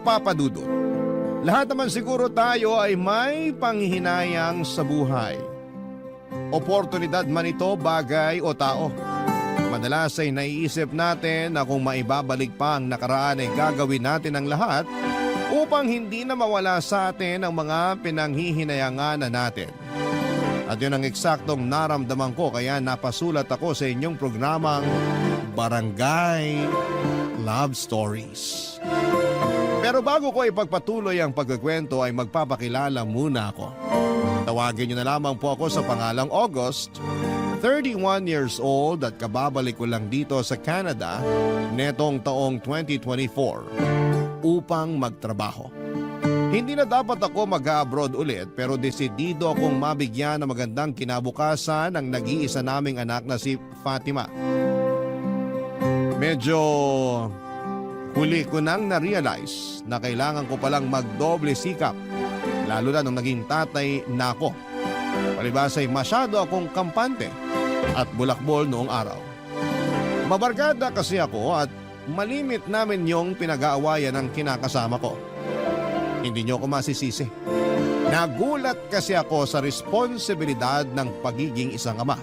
magpapadudot. Lahat naman siguro tayo ay may panghihinayang sa buhay. Oportunidad man ito, bagay o tao. Madalas ay naiisip natin na kung maibabalik pa ang nakaraan ay gagawin natin ang lahat upang hindi na mawala sa atin ang mga pinanghihinayangan natin. At yun ang eksaktong naramdaman ko kaya napasulat ako sa inyong programang Barangay Love Stories. Pero bago ko ipagpatuloy ang pagkukwento ay magpapakilala muna ako. Tawagin niyo na lamang po ako sa pangalang August, 31 years old at kababalik ko lang dito sa Canada netong taong 2024 upang magtrabaho. Hindi na dapat ako mag-abroad ulit pero desidido akong mabigyan ng magandang kinabukasan ng nag-iisa naming anak na si Fatima. Medyo huli ko nang na-realize na kailangan ko palang magdoble sikap lalo na nung naging tatay na ako. Palibas ay masyado akong kampante at bulakbol noong araw. Mabarkada kasi ako at malimit namin yung pinag-aawayan ng kinakasama ko. Hindi niyo ako masisisi. Nagulat kasi ako sa responsibilidad ng pagiging isang ama.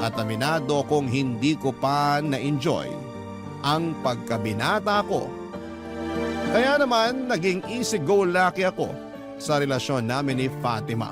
At aminado kong hindi ko pa na-enjoy ang pagkabinata ko. Kaya naman naging easy-go-lucky ako sa relasyon namin ni Fatima.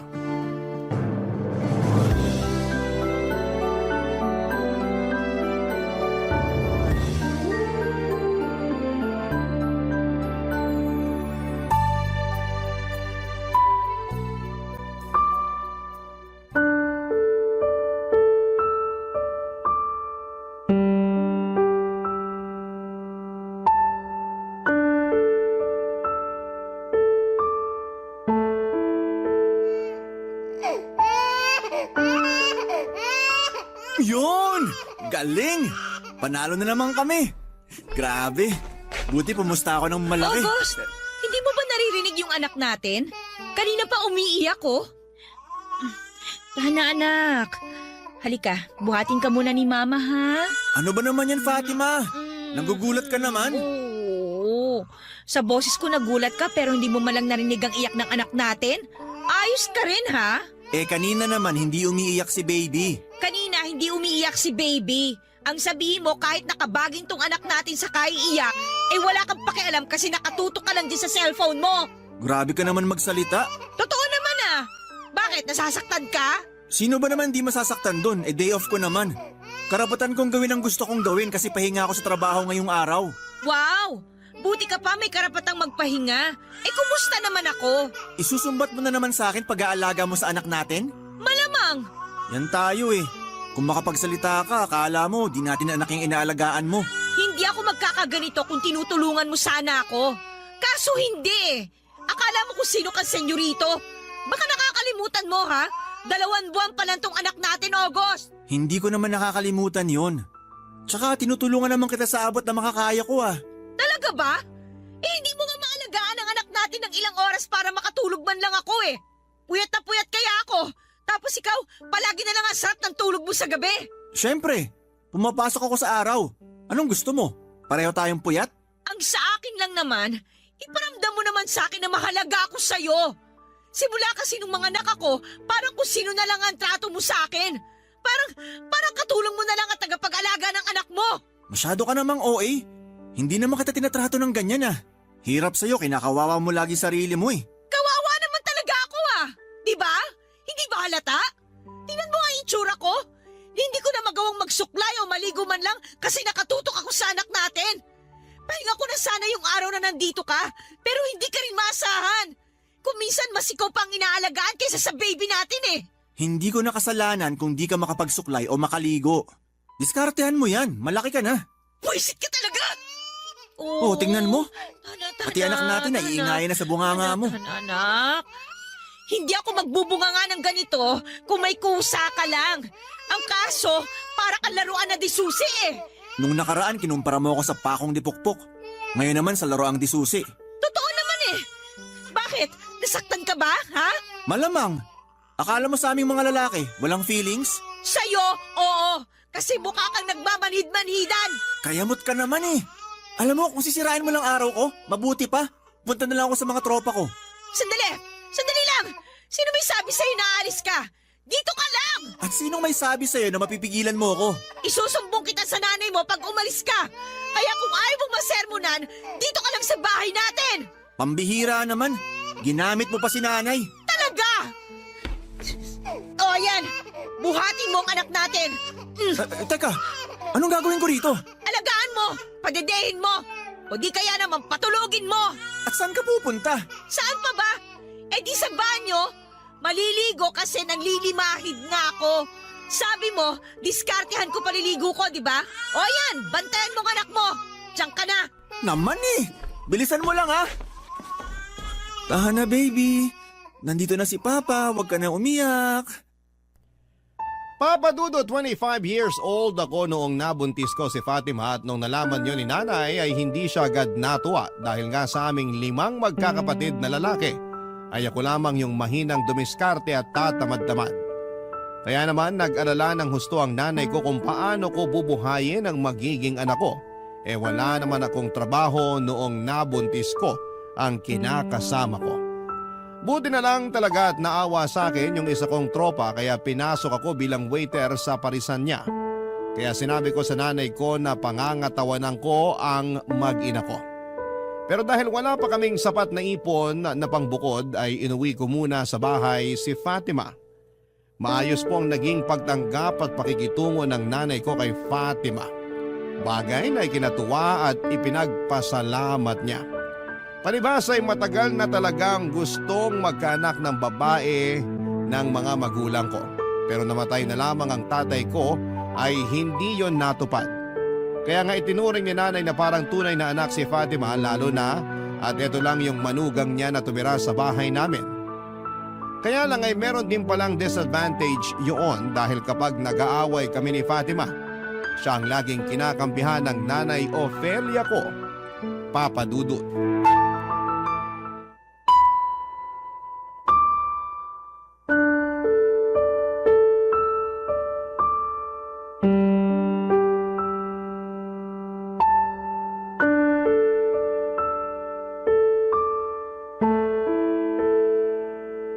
Yun! Galing! Panalo na naman kami. Grabe. Buti pumusta ako ng malaki. August, hindi mo ba naririnig yung anak natin? Kanina pa umiiyak ko. Tana anak. Halika, buhatin ka muna ni Mama ha. Ano ba naman yan, Fatima? Nagugulat ka naman. Oo. Sa boses ko nagulat ka pero hindi mo malang narinig ang iyak ng anak natin? Ayos ka rin ha? Kanina naman hindi umiiyak si baby. Kanina hindi umiiyak si baby. Ang sabihin mo kahit nakabaging tong anak natin sa kaiiyak, wala kang pakialam kasi nakatutok ka lang din sa cellphone mo. Grabe ka naman magsalita. Totoo naman ah. Bakit? Nasasaktan ka? Sino ba naman di masasaktan dun? Day off ko naman. Karapatan kong gawin ang gusto kong gawin kasi pahinga ako sa trabaho ngayong araw. Wow! Buti ka pa may karapatang magpahinga. Kumusta naman ako? Isusumbat mo na naman sa akin pag-aalaga mo sa anak natin? Malamang. Yan tayo eh. Kung makapagsalita ka, akala mo di natin anak yung inaalagaan mo. Hindi ako magkakaganito kung tinutulungan mo sana ako. Kaso hindi. Akala mo kung sino ka, senyorito? Baka nakakalimutan mo ha? 2 buwan pa lang tong anak natin, August. Hindi ko naman nakakalimutan yon. Tsaka tinutulungan naman kita sa abot na makakaya ko ah. Talaga ba? Hindi mo nga maalagaan ang anak natin ng ilang oras para makatulog man lang ako eh. Puyat na puyat kaya ako. Tapos ikaw, palagi na lang ang sarap ng tulog mo sa gabi. Siyempre, pumapasok ako sa araw. Anong gusto mo? Pareho tayong puyat? Ang sa akin lang naman, iparamdam mo naman sa akin na mahalaga ako sa'yo. Simula kasi nung mga anak ako, parang kung sino na lang ang trato mo sa akin. Parang katulong mo na lang at tagapag-alaga ng anak mo. Masyado ka namang OA. Hindi naman kita tinatrato ng ganyan ah. Hirap sa'yo, kinakawawa mo lagi sarili mo eh. Kawawa naman talaga ako ah. Diba? Hindi ba halata? Tingnan mo nga yung itsura ko. Hindi ko na magawang magsuklay o maligo man lang kasi nakatutok ako sa anak natin. Pahinga ko na sana yung araw na nandito ka, pero hindi ka rin maasahan. Kung minsan mas ikaw pang inaalagaan kaysa sa baby natin eh. Hindi ko nakasalanan kung di ka makapagsuklay o makaligo. Diskartehan mo yan, malaki ka na. Pwisit ka talaga! Oh, tingnan mo. Pati anak natin naiingayan na sa bunganga mo. Anak, hindi ako magbubunganga ng ganito kung may kusa ka lang. Ang kaso, para kang laruan na disusi eh. Nung nakaraan, kinumpara mo ako sa pakong dipukpok. Ngayon naman sa laruang disusi. Totoo naman eh. Bakit? Nasaktan ka ba, ha? Malamang. Akala mo sa aming mga lalaki, walang feelings? Sa'yo, oo. Kasi mukha kang nagmamanhid-manhidan. Kayamot ka naman eh. Alam mo, kung sisirain mo lang araw ko, mabuti pa. Punta na lang ako sa mga tropa ko. Sandali! Sandali lang! Sino may sabi sa'yo na aalis ka? Dito ka lang! At sinong may sabi sa'yo na mapipigilan mo ako? Isusumbong kita sa nanay mo pag umalis ka. Kaya kung ayaw mong masermonan, dito ka lang sa bahay natin. Pambihira naman. Ginamit mo pa si nanay. Talaga! O ayan, buhatin mo ang anak natin. Teka, anong gagawin ko rito? Alagaan mo, padedehin mo, o di kaya naman patulogin mo. At saan ka pupunta? Saan pa ba? Eh di sa banyo, maliligo kasi nanlilimahid nga ako. Sabi mo, diskartehan ko paliligo ko, di ba? O yan, bantayan mo ang anak mo. Diyan ka na. Naman eh. Bilisan mo lang ha. Tahan na baby. Nandito na si Papa, huwag ka na umiyak. Papa Dudo, 25 years old ako noong nabuntis ko si Fatima at nung nalaman niyo ni nanay ay hindi siya agad natuwa dahil nga sa aming 5 magkakapatid na lalaki ay ako lamang yung mahinang dumiskarte at tatamad-tamad. Kaya naman nag-alala ng husto ang nanay ko kung paano ko bubuhayin ang magiging anak ko. Wala naman akong trabaho noong nabuntis ko ang kinakasama ko. Buti na lang talaga at naawa sa akin yung isa kong tropa kaya pinasok ako bilang waiter sa parisan niya. Kaya sinabi ko sa nanay ko na pangangatawanan ko ang mag-ina ko. Pero dahil wala pa kaming sapat na ipon na pangbukod ay inuwi ko muna sa bahay si Fatima. Maayos po ang naging pagtanggap at pakikitungo ng nanay ko kay Fatima. Bagay na ikinatuwa at ipinagpasalamat niya. Palibhasa ay matagal na talagang gustong magkaanak ng babae ng mga magulang ko. Pero namatay na lamang ang tatay ko ay hindi yon natupad. Kaya nga itinuring ni nanay na parang tunay na anak si Fatima lalo na at ito lang yung manugang niya na tumira sa bahay namin. Kaya lang ay meron din palang disadvantage yun dahil kapag nag-aaway kami ni Fatima, siya ang laging kinakampihan ng nanay Ofelia ko, Papa Dudut.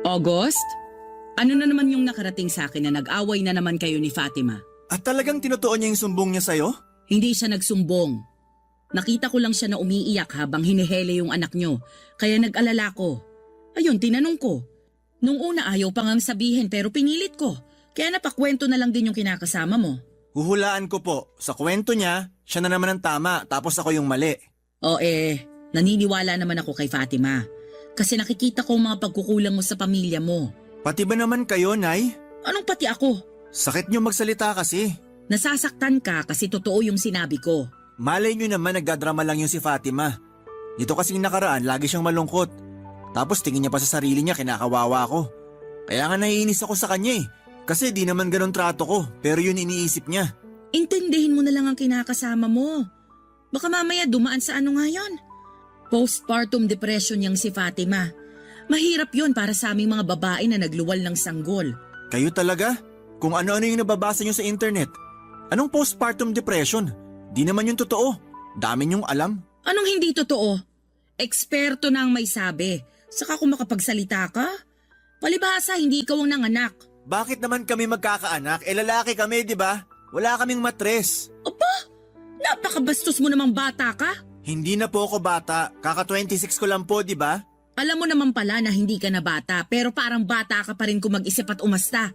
August? Ano na naman yung nakarating sa akin na nag-away na naman kayo ni Fatima? At talagang tinotoo niya yung sumbong niya sa'yo? Hindi siya nagsumbong. Nakita ko lang siya na umiiyak habang hinihele yung anak nyo, kaya nag-alala ko. Ayun, tinanong ko. Nung una ayaw pa ngang sabihin pero pinilit ko, kaya napakwento na lang din yung kinakasama mo. Huhulaan ko po, sa kwento niya, siya na naman ang tama tapos ako yung mali. O naniniwala naman ako kay Fatima. Kasi nakikita ko ang mga pagkukulang mo sa pamilya mo. Pati ba naman kayo, Nay? Anong pati ako? Sakit niyo magsalita kasi. Nasasaktan ka kasi totoo yung sinabi ko. Malay niyo naman nagdadrama lang yung si Fatima. Dito kasing nakaraan, lagi siyang malungkot. Tapos tingin niya pa sa sarili niya, kinakawawa ako. Kaya nga naiinis ako sa kanya eh. Kasi di naman ganun trato ko, pero yun iniisip niya. Intindihin mo na lang ang kinakasama mo. Baka mamaya dumaan sa ano nga yun? Postpartum depression yang si Fatima. Mahirap yun para sa aming mga babae na nagluwal ng sanggol. Kayo talaga? Kung ano-ano yung nababasa niyo sa internet. Anong postpartum depression? Di naman yung totoo. Dami niyong alam. Anong hindi totoo? Eksperto na ang may sabi. Saka kung makapagsalita ka? Palibhasa, hindi ikaw ang nanganak. Bakit naman kami magkakaanak? Lalaki kami, di ba? Wala kaming matres. Opa! Napakabastos mo namang bata ka. Hindi na po ako bata. Kaka-26 ko lang po, di ba? Alam mo naman pala na hindi ka na bata pero parang bata ka pa rin kung mag-isip at umasta.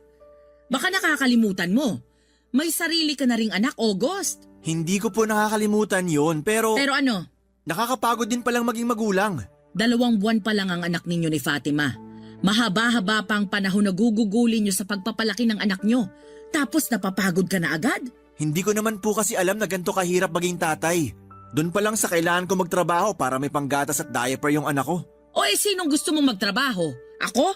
Baka nakakalimutan mo. May sarili ka na ring anak, August. Hindi ko po nakakalimutan yon pero Pero ano? nakakapagod din palang maging magulang. 2 buwan pa lang ang anak ninyo ni Fatima. Mahaba-haba pa ang panahon na gugugulin nyo sa pagpapalaki ng anak nyo. Tapos napapagod ka na agad? Hindi ko naman po kasi alam na ganito kahirap maging tatay. Doon pa lang sa kailangan ko magtrabaho para may panggatas at diaper yung anak ko. O sinong gusto mong magtrabaho? Ako?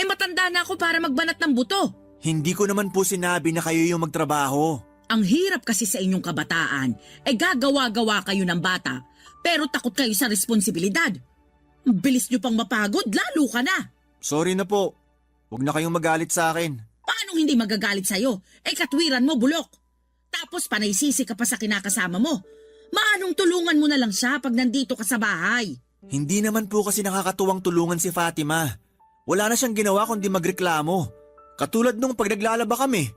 Matanda na ako para magbanat ng buto. Hindi ko naman po sinabi na kayo yung magtrabaho. Ang hirap kasi sa inyong kabataan. Gagawa-gawa kayo ng bata, pero takot kayo sa responsibilidad. Bilis nyo pang mapagod, lalo ka na. Sorry na po. Huwag na kayong magalit sa akin. Paano hindi magagalit sa'yo? Katwiran mo, bulok. Tapos panaysisi ka pa sa kinakasama mo. Maanong tulungan mo na lang siya pag nandito ka sa bahay? Hindi naman po kasi nakakatuwang tulungan si Fatima. Wala na siyang ginawa kundi magreklamo. Katulad nung pag naglalaba kami.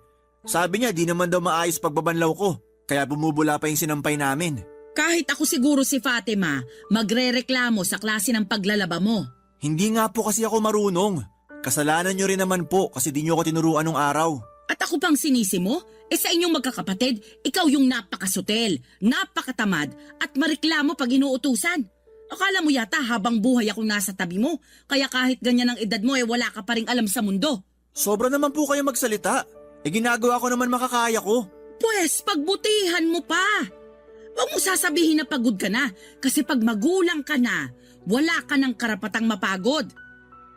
Sabi niya di naman daw maayos pagbabanlaw ko, kaya bumubula pa yung sinampay namin. Kahit ako siguro si Fatima, magrereklamo sa klase ng paglalaba mo. Hindi nga po kasi ako marunong. Kasalanan niyo rin naman po kasi di niyo ako tinuruan nung araw. At ako pang sinisi mo? Sa inyong magkakapatid, ikaw yung napakasutel, napakatamad at mareklamo pag inuutusan. Akala mo yata habang buhay akong nasa tabi mo, kaya kahit ganyan ang edad mo wala ka pa ring alam sa mundo. Sobra naman po kayo magsalita. Ginagawa ko naman makakaya ko. Pwes, pagbutihan mo pa. Huwag mo sasabihin na pagod ka na, kasi pag magulang ka na, wala ka ng karapatang mapagod.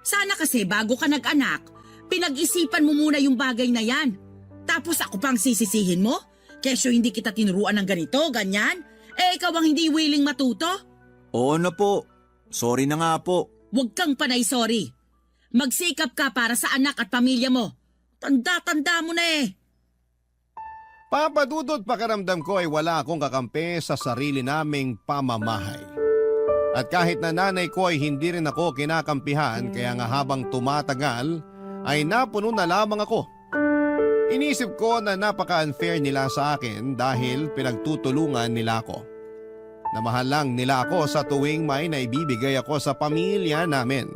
Sana kasi bago ka nag-anak, pinag-isipan mo muna yung bagay na yan. Tapos ako pang sisisihin mo? Kesyo hindi kita tinuruan ng ganito, ganyan? Ikaw ang hindi willing matuto? Oo na po. Sorry na nga po. Huwag kang panay sorry. Magsikap ka para sa anak at pamilya mo. Tanda-tanda mo na Papa Dudut, pakiramdam ko ay wala akong kakampi sa sarili naming pamamahay. At kahit na nanay ko ay hindi rin ako kinakampihan, kaya nga habang tumatagal ay napuno na lamang ako. Inisip ko na napaka-unfair nila sa akin dahil pinagtutulungan nila ako. Na mahal lang nila ako sa tuwing may naibibigay ako sa pamilya namin.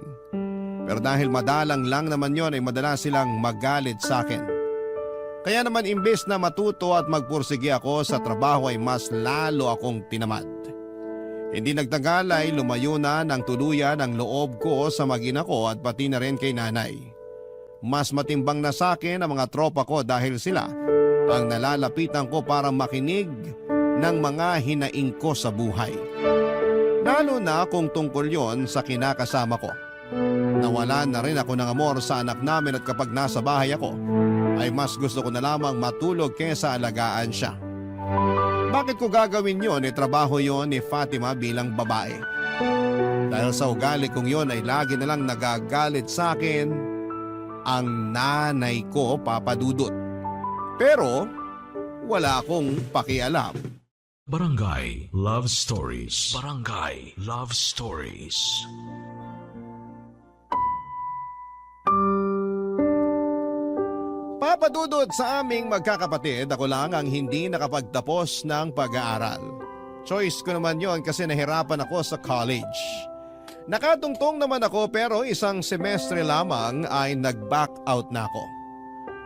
Pero dahil madalang lang naman yon ay madalas silang magalit sa akin. Kaya naman imbes na matuto at magpursige ako sa trabaho ay mas lalo akong tinamad. Hindi nagtagal ay lumayo na ng tuluyan ang loob ko sa mag-ina ko at pati na rin kay nanay. Mas matimbang na sa akin ang mga tropa ko dahil sila ang nalalapitan ko para makinig ng mga hinaing ko sa buhay. Lalo na kung tungkol yon sa kinakasama ko. Nawala na rin ako ng amor sa anak namin at kapag nasa bahay ako, ay mas gusto ko na lamang matulog kesa alagaan siya. Bakit ko gagawin yon? Trabaho yon ni Fatima bilang babae. Dahil sa ugali kong yon ay lagi na lang nagagalit sa akin ang nanay ko, Papa Dudut. Pero wala akong pakialam. Barangay Love Stories. Barangay Love Stories. Papa Dudut, sa aming magkakapatid, ako lang ang hindi nakapagtapos ng pag-aaral. Choice ko naman yon kasi nahirapan ako sa college. Nakatungtong naman ako pero isang semestre lamang ay nag-back out na ako.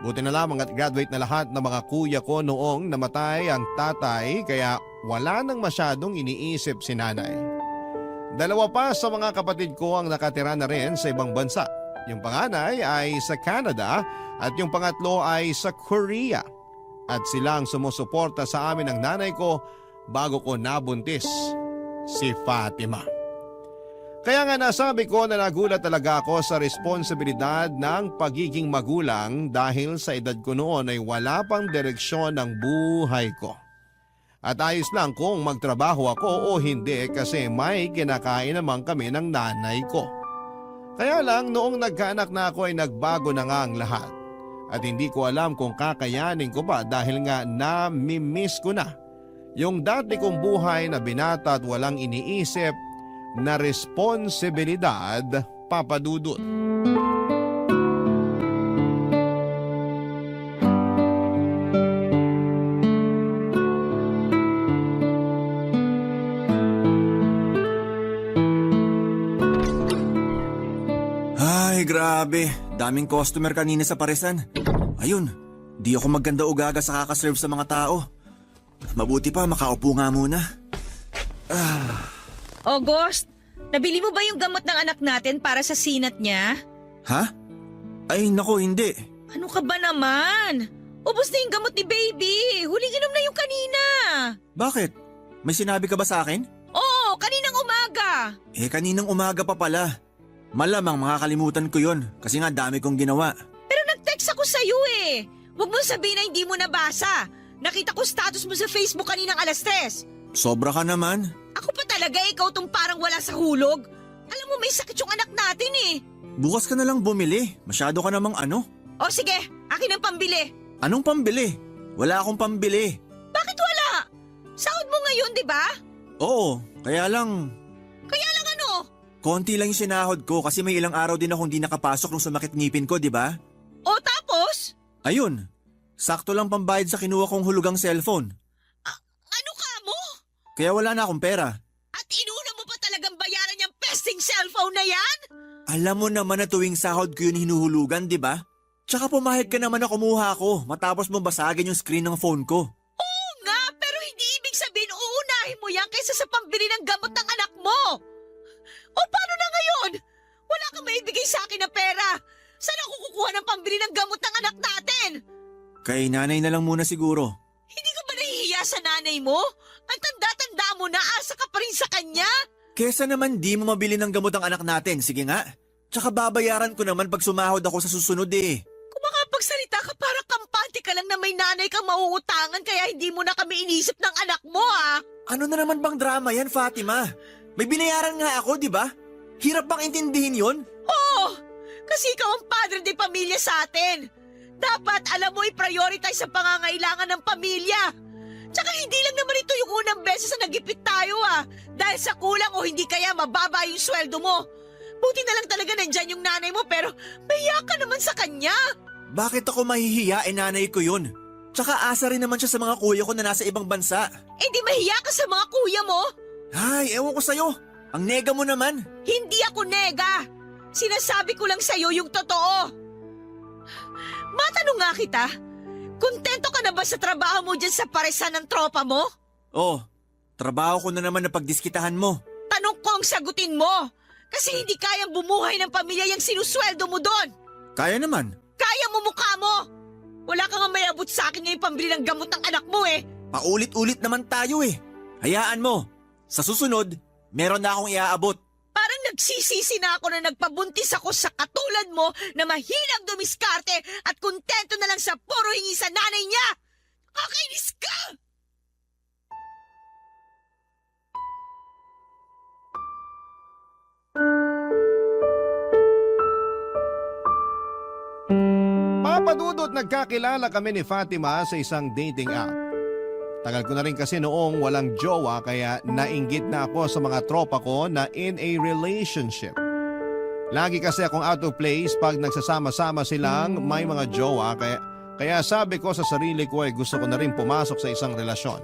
Buti na lamang at graduate na lahat ng mga kuya ko noong namatay ang tatay kaya wala nang masyadong iniisip si nanay. Dalawa pa sa mga kapatid ko ang nakatira na rin sa ibang bansa. Yung panganay ay sa Canada at yung pangatlo ay sa Korea. At sila ang sumusuporta sa amin ng nanay ko bago ko nabuntis si Fatima. Kaya nga nasabi ko na nagulat talaga ako sa responsibilidad ng pagiging magulang dahil sa edad ko noon ay wala pang direksyon ng buhay ko. At ayos lang kung magtrabaho ako o hindi kasi may kinakain naman kami ng nanay ko. Kaya lang noong nagkaanak na ako ay nagbago na nga ang lahat. At hindi ko alam kung kakayanin ko pa dahil nga nami-miss ko na yung dati kong buhay na binata at walang iniisip na responsibilidad, Papa Dudut. Ay, grabe. Daming customer kanina sa paresan. Ayun, di ako maganda ugaga sa kakaserve sa mga tao. Mabuti pa, makaupo nga muna. August, nabili mo ba yung gamot ng anak natin para sa sinat niya? Ha? Ay, nako, hindi. Ano ka ba naman? Ubus na yung gamot ni baby. Huling inom na yung kanina. Bakit? May sinabi ka ba sa akin? Oo, kaninang umaga. Kaninang umaga pa pala. Malamang makakalimutan ko yon kasi nga dami kong ginawa. Pero nag-text ako sa'yo eh. Huwag mo sabihin na hindi mo nabasa. Nakita ko status mo sa Facebook kaninang 3:00. Sobra ka naman. Ako pa talaga ikaw tong parang wala sa hulog. Alam mo may sakit yung anak natin eh. Bukas ka na lang bumili. Masyado ka namang ano. O sige, akin ang pambili. Anong pambili? Wala akong pambili. Bakit wala? Sahod mo ngayon, di ba? Oo, kaya lang... Kaya lang ano? Konti lang yung sinahod ko kasi may ilang araw din akong di nakapasok nung sumakit ngipin ko, di ba? O tapos? Ayun, sakto lang pambayad sa kinuha kong hulugang cellphone. Ano ka mo? Kaya wala na akong pera. At inuna mo pa talagang bayaran yung pesting cellphone na yan? Alam mo naman na tuwing sahod ko yun hinuhulugan, di ba? Tsaka pumayag ka naman na kumuha ko matapos mo basagin yung screen ng phone ko. Oo nga, pero hindi ibig sabihin uunahin mo yan kaysa sa pambili ng gamot ng anak mo. O paano na ngayon? Wala kang maibigay sa akin na pera. Saan ako kukuha ng pambili ng gamot ng anak natin? Kay nanay na lang muna siguro. Hindi ka ba nahihiya sa nanay mo? Ang tanda-tanda mo na, asa ka pa rin sa kanya. Kesa naman di mo mabili ng gamot ang anak natin, sige nga. Tsaka babayaran ko naman pag sumahod ako sa susunod eh. Kung makapagsalita ka, para kampante ka lang na may nanay kang mauutangan kaya hindi mo na kami inisip ng anak mo, ah. Ano na naman bang drama yan, Fatima? May binayaran nga ako, di ba? Hirap bang intindihin yon? Oo, kasi ikaw ang padre de pamilya sa atin. Dapat alam mo i-prioritize ang pangangailangan ng pamilya. Tsaka hindi lang naman ito yung unang beses na nagipit tayo, ah. Dahil sa kulang o hindi kaya mababa yung sweldo mo. Buti na lang talaga nandyan yung nanay mo pero mahiya ka naman sa kanya. Bakit ako mahihiya? Nanay ko yun. Tsaka asa rin naman siya sa mga kuya ko na nasa ibang bansa. Eh di mahiya ka sa mga kuya mo? Ay, ewan ko sa'yo. Ang nega mo naman. Hindi ako nega. Sinasabi ko lang sa'yo yung totoo. Matanong nga kita, kontento ka na ba sa trabaho mo dyan sa paresan ng tropa mo? Oh, trabaho ko na naman na pagdiskitahan mo. Tanong ko ang sagutin mo. Kasi hindi kayang bumuhay ng pamilya yung sinusweldo mo doon. Kaya naman. Kaya mo mukha mo. Wala ka nga may abot sa akin ngayong pambili ng gamot ng anak mo eh. Paulit-ulit naman tayo eh. Hayaan mo. Sa susunod, meron na akong iaabot. Parang nagsisisi na ako na nagpabuntis ako sa katulad mo na mahilang dumiskarte at kontento na lang sa puro hingi sa nanay niya. Nakakainis ka! Papadudot nagkakilala kami ni Fatima sa isang dating app. Tagal ko na rin kasi noong walang jowa kaya nainggit na ako sa mga tropa ko na in a relationship. Lagi kasi akong out of place pag nagsasama-sama silang may mga jowa kaya sabi ko sa sarili ko ay gusto ko na rin pumasok sa isang relasyon.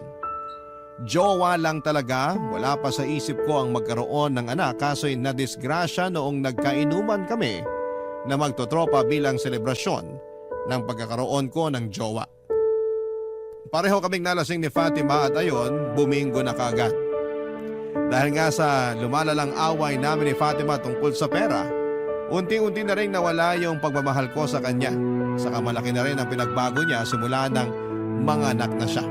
Jowa lang talaga, wala pa sa isip ko ang magkaroon ng anak kaso'y nadisgrasya noong nagkainuman kami na magtotropa bilang selebrasyon ng pagkakaroon ko ng jowa. Pareho kaming nalasing ni Fatima at ayon, bumingo na kaagad. Dahil nga sa lumalalang away namin ni Fatima tungkol sa pera, unti-unti na rin nawala yung pagmamahal ko sa kanya. Saka malaki na rin ang pinagbago niya simula ng mga anak na siya.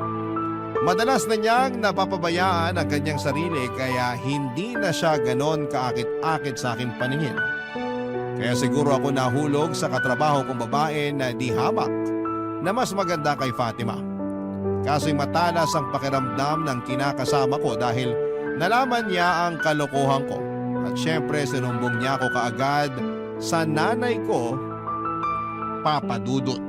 Madalas na niyang napapabayaan ang kanyang sarili kaya hindi na siya ganon kaakit-akit sa aking paningin. Kaya siguro ako nahulog sa katrabaho kong babae na di hamak na mas maganda kay Fatima. Kaso'y matalas ang pakiramdam ng kinakasama ko dahil nalaman niya ang kalokohan ko. At syempre sinumbong niya ako kaagad sa nanay ko, Papa Dudut.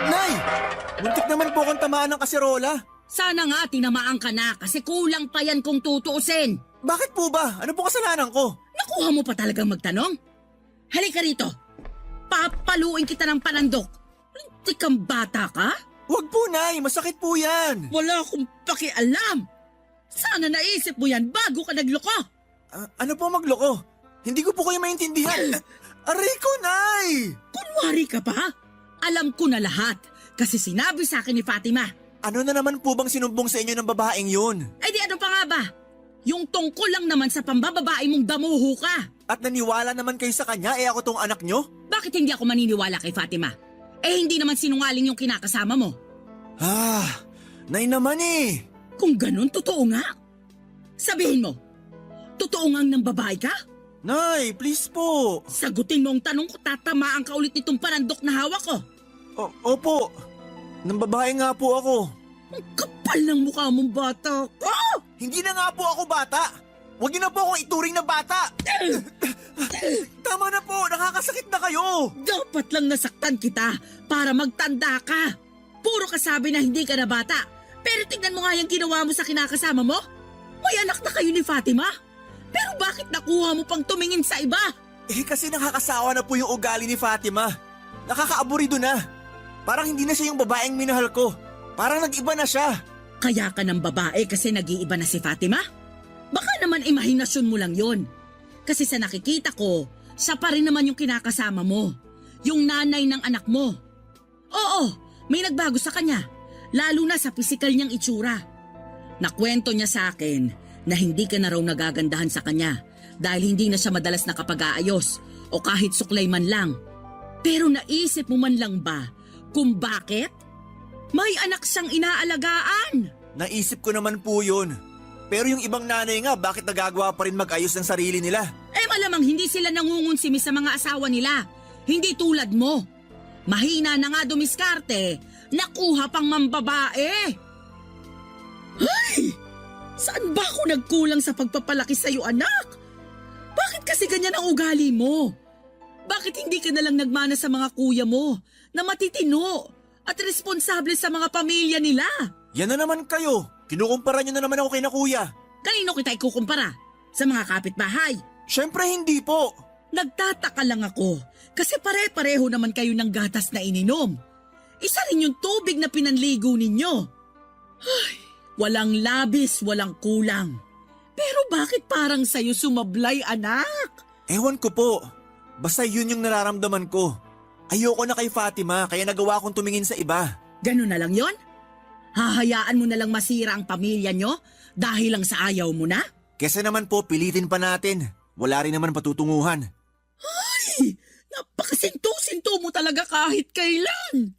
Nay! Muntik naman po akong tamaan ng kaserola. Sana nga tinamaan ka na kasi kulang pa yan kung tutuusin. Bakit po ba? Ano po kasalanan ko? Nakuha mo pa talagang magtanong? Halika rito. Papaluin kita ng panandok. Hindi kang bata ka? Huwag po, Nay. Masakit po yan. Wala akong pakialam. Sana naisip mo yan bago ka nagloko. Ano po magloko? Hindi ko po kayo maintindihan. Aray ko, Nay! Kunwari ka pa? Alam ko na lahat kasi sinabi sa akin ni Fatima. Ano na naman po bang sinumbong sa inyo ng babaeng yun? Ay di ano pa nga ba? Yung tungkol lang naman sa pambababae mong damuho ka. At naniwala naman kayo sa kanya, ako tong anak nyo? Bakit hindi ako maniniwala kay Fatima? Eh hindi naman sinungaling yung kinakasama mo. Nay naman eh. Kung ganun, totoo nga. Sabihin mo, totoo ngang nang babae ka? Nay, please po. Sagutin mo ang tanong ko, tatamaan ka ulit nitong panandok na hawak ko. Opo. Nang babae nga po ako. Ang kapal ng mukha mong bata ka! Hindi na nga po ako bata. Huwag niyo na po akong ituring na bata. Tama na po, nakakasakit na kayo. Dapat lang nasaktan kita para magtanda ka. Puro kasabi na hindi ka na bata. Pero tingnan mo nga yung ginawa mo sa kinakasama mo. May anak na kayo ni Fatima. Pero bakit nakuha mo pang tumingin sa iba? Kasi nakakasawa na po yung ugali ni Fatima. Nakakaaburido na. Parang hindi na siya yung babaeng minahal ko. Parang nag-iba na siya. Kaya ka ng babae kasi nag-iiba na si Fatima? Baka naman imahinasyon mo lang yon. Kasi sa nakikita ko, siya pa rin naman yung kinakasama mo. Yung nanay ng anak mo. Oo, may nagbago sa kanya. Lalo na sa pisikal niyang itsura. Nakwento niya sa akin na hindi ka na raw nagagandahan sa kanya dahil hindi na siya madalas nakapag-aayos o kahit suklay man lang. Pero naisip mo man lang ba kung bakit? May anak siyang inaalagaan. Naisip ko naman po yun. Pero yung ibang nanay nga, bakit nagagawa pa rin mag-ayos ng sarili nila? Malamang hindi sila nangungunsimi sa mga asawa nila. Hindi tulad mo. Mahina na nga dumiskarte. Nakuha pang mambabae. Ay! Saan ba ako nagkulang sa pagpapalaki sa'yo, anak? Bakit kasi ganyan ang ugali mo? Bakit hindi ka nalang nagmana sa mga kuya mo na matitino at responsable sa mga pamilya nila? Yan na naman kayo. Kinukumpara nyo na naman ako kay na kuya. Kanino kita ikukumpara? Sa mga kapitbahay? Siyempre hindi po. Nagtataka lang ako kasi pare-pareho naman kayo ng gatas na ininom. Isa rin yung tubig na pinanligo ninyo. Ay, walang labis, walang kulang. Pero bakit parang sa'yo sumablay, anak? Ewan ko po. Basta yun yung nararamdaman ko. Ayoko na kay Fatima kaya nagawa kong tumingin sa iba. Ganun na lang yon? Hahayaan mo na lang masira ang pamilya nyo dahil lang sa ayaw mo na? Kesa naman po pilitin pa natin. Wala rin naman patutunguhan. Ay, napakasinto-sinto mo talaga kahit kailan.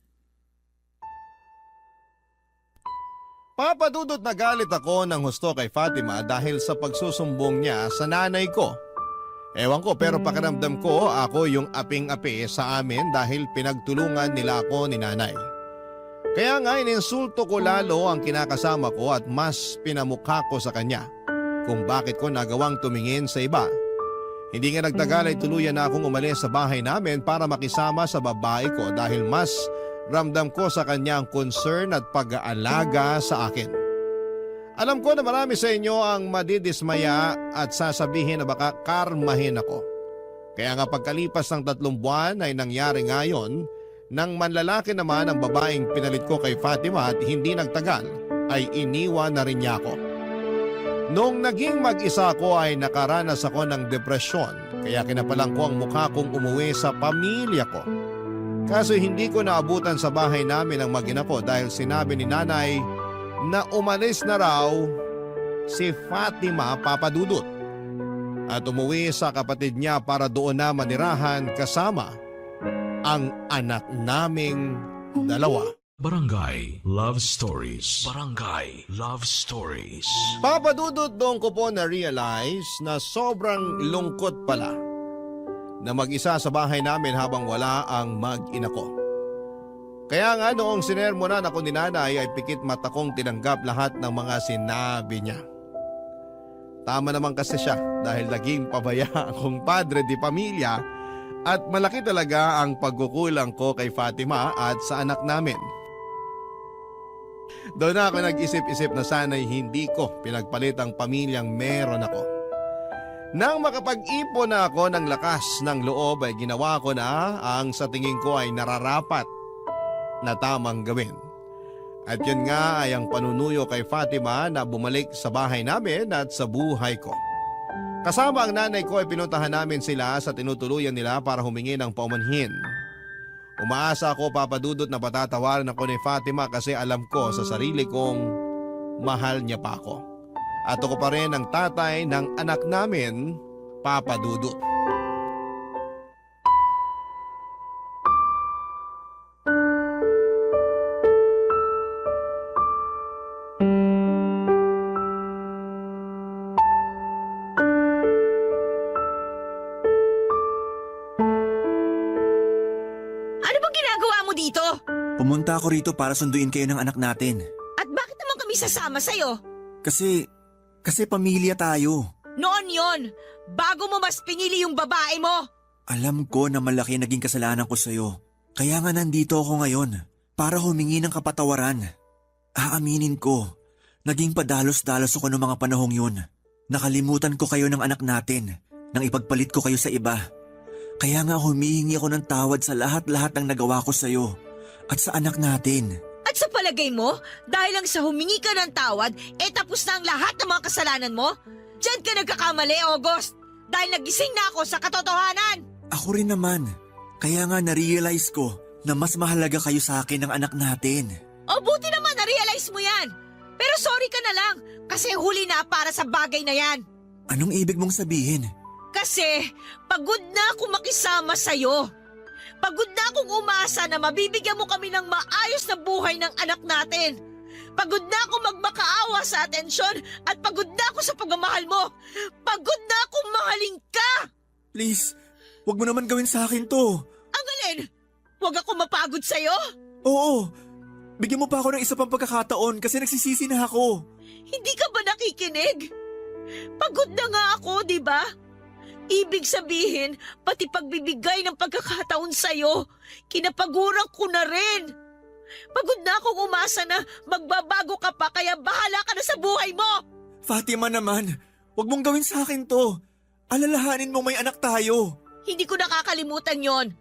Papadudot na galit ako ng husto kay Fatima dahil sa pagsusumbong niya sa nanay ko. Ewan ko pero pakiramdam ko ako yung aping-api sa amin dahil pinagtulungan nila ako ni nanay. Kaya nga ininsulto ko lalo ang kinakasama ko at mas pinamukha ko sa kanya kung bakit ko nagawang tumingin sa iba. Hindi nga nagtagal ay tuluyan na akong umalis sa bahay namin para makisama sa babae ko dahil mas ramdam ko sa kanya ang concern at pag-aalaga sa akin. Alam ko na marami sa inyo ang madidismaya at sasabihin na baka karmahin ako. Kaya nga pagkalipas ng 3 buwan ay nangyari ngayon nang manlalaki naman ang babaeng pinalit ko kay Fatima at hindi nagtagal ay iniwan na rin niya ako. Noong naging mag-isa ko ay nakaranas ako ng depresyon kaya kinapalang ko ang mukha kong umuwi sa pamilya ko. Kaso hindi ko naabutan sa bahay namin ang mag-ina ko dahil sinabi ni nanay na umalis na raw si Fatima Papadudut at umuwi sa kapatid niya para doon na manirahan kasama ang anak naming 2. Barangay Love Stories. Barangay Love Stories. Papadudot doon ko po na-realize na sobrang lungkot pala na mag-isa sa bahay namin habang wala ang mag-ina ko. Kaya nga noong sinermonan ako ni nanay ay pikit mata kong tinanggap lahat ng mga sinabi niya. Tama naman kasi siya dahil naging pabaya akong padre di pamilya at malaki talaga ang pagkukulang ko kay Fatima at sa anak namin. Doon na ako nag-isip-isip na sana'y hindi ko pinagpalit ang pamilyang meron ako. Nang makapag-ipon na ako ng lakas ng loob ay ginawa ko na ang sa tingin ko ay nararapat na tamang gawin. At yun nga ay ang panunuyo kay Fatima na bumalik sa bahay namin at sa buhay ko. Kasama ang nanay ko ay pinuntahan namin sila sa tinutuluyan nila para humingi ng paumanhin. Umaasa ako papadudot na patatawaran ako ni Fatima kasi alam ko sa sarili kong mahal niya pa ako. At ako pa rin ang tatay ng anak namin, Papadudot. Ano bang ginagawa mo dito? Pumunta ako rito para sunduin kayo ng anak natin. At bakit naman kami sasama sa'yo? Kasi pamilya tayo. Noon yon, bago mo mas pinili yung babae mo. Alam ko na malaki naging kasalanan ko sa'yo. Kaya nga nandito ako ngayon para humingi ng kapatawaran. Aaminin ko, naging padalos-dalos ako ng mga panahong yun. Nakalimutan ko kayo ng anak natin nang ipagpalit ko kayo sa iba. Kaya nga humihingi ako ng tawad sa lahat-lahat ng nagawa ko sa'yo at sa anak natin. At sa palagay mo, dahil lang sa humingi ka ng tawad, tapos na ang lahat ng mga kasalanan mo? Diyan ka nagkakamali, August. Dahil nagising na ako sa katotohanan. Ako rin naman. Kaya nga na-realize ko na mas mahalaga kayo sa akin ng anak natin. O buti naman na-realize mo yan. Pero sorry ka na lang, kasi huli na para sa bagay na yan. Anong ibig mong sabihin? Kasi pagod na akong makisama sa'yo. Pagod na akong umasa na mabibigyan mo kami ng maayos na buhay ng anak natin. Pagod na akong magmakaawa sa atensyon at pagod na ako sa pagmamahal mo. Pagod na akong mahalin ka! Please, wag mo naman gawin sa akin to. Ang alin? Huwag ako mapagod sa'yo? Oo, bigyan mo pa ako ng isa pang pagkakataon kasi nagsisisi na ako. Hindi ka ba nakikinig? Pagod na nga ako, di ba? Ibig sabihin, pati pagbibigay ng pagkakataon sa'yo, kinapagurang ko na rin. Pagod na akong umasa na magbabago ka pa kaya bahala ka na sa buhay mo. Fatima naman, wag mong gawin sa akin to. Alalahanin mo may anak tayo. Hindi ko nakakalimutan yon.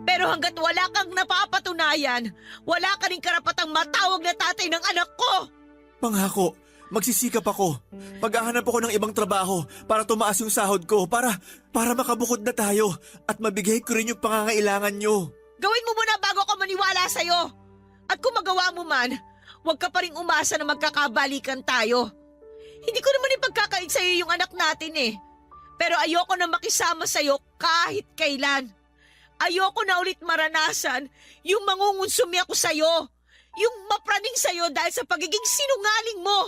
Pero hanggat wala kang napapatunayan, wala ka rin karapatang matawag na tatay ng anak ko. Pangako, magsisikap ako. Paghahanap ako ng ibang trabaho para tumaas yung sahod ko para makabukod na tayo at mabigay ko rin yung pangangailangan nyo. Gawin mo muna bago ako maniwala sa'yo. At kung magawa mo man, huwag ka pa rin umasa na magkakabalikan tayo. Hindi ko naman ipagkakait sa'yo yung anak natin eh. Pero ayoko na makisama sa'yo kahit kailan. Ayoko na ulit maranasan yung mangungunsumi ako sa'yo. Yung mapraning sa'yo dahil sa pagiging sinungaling mo.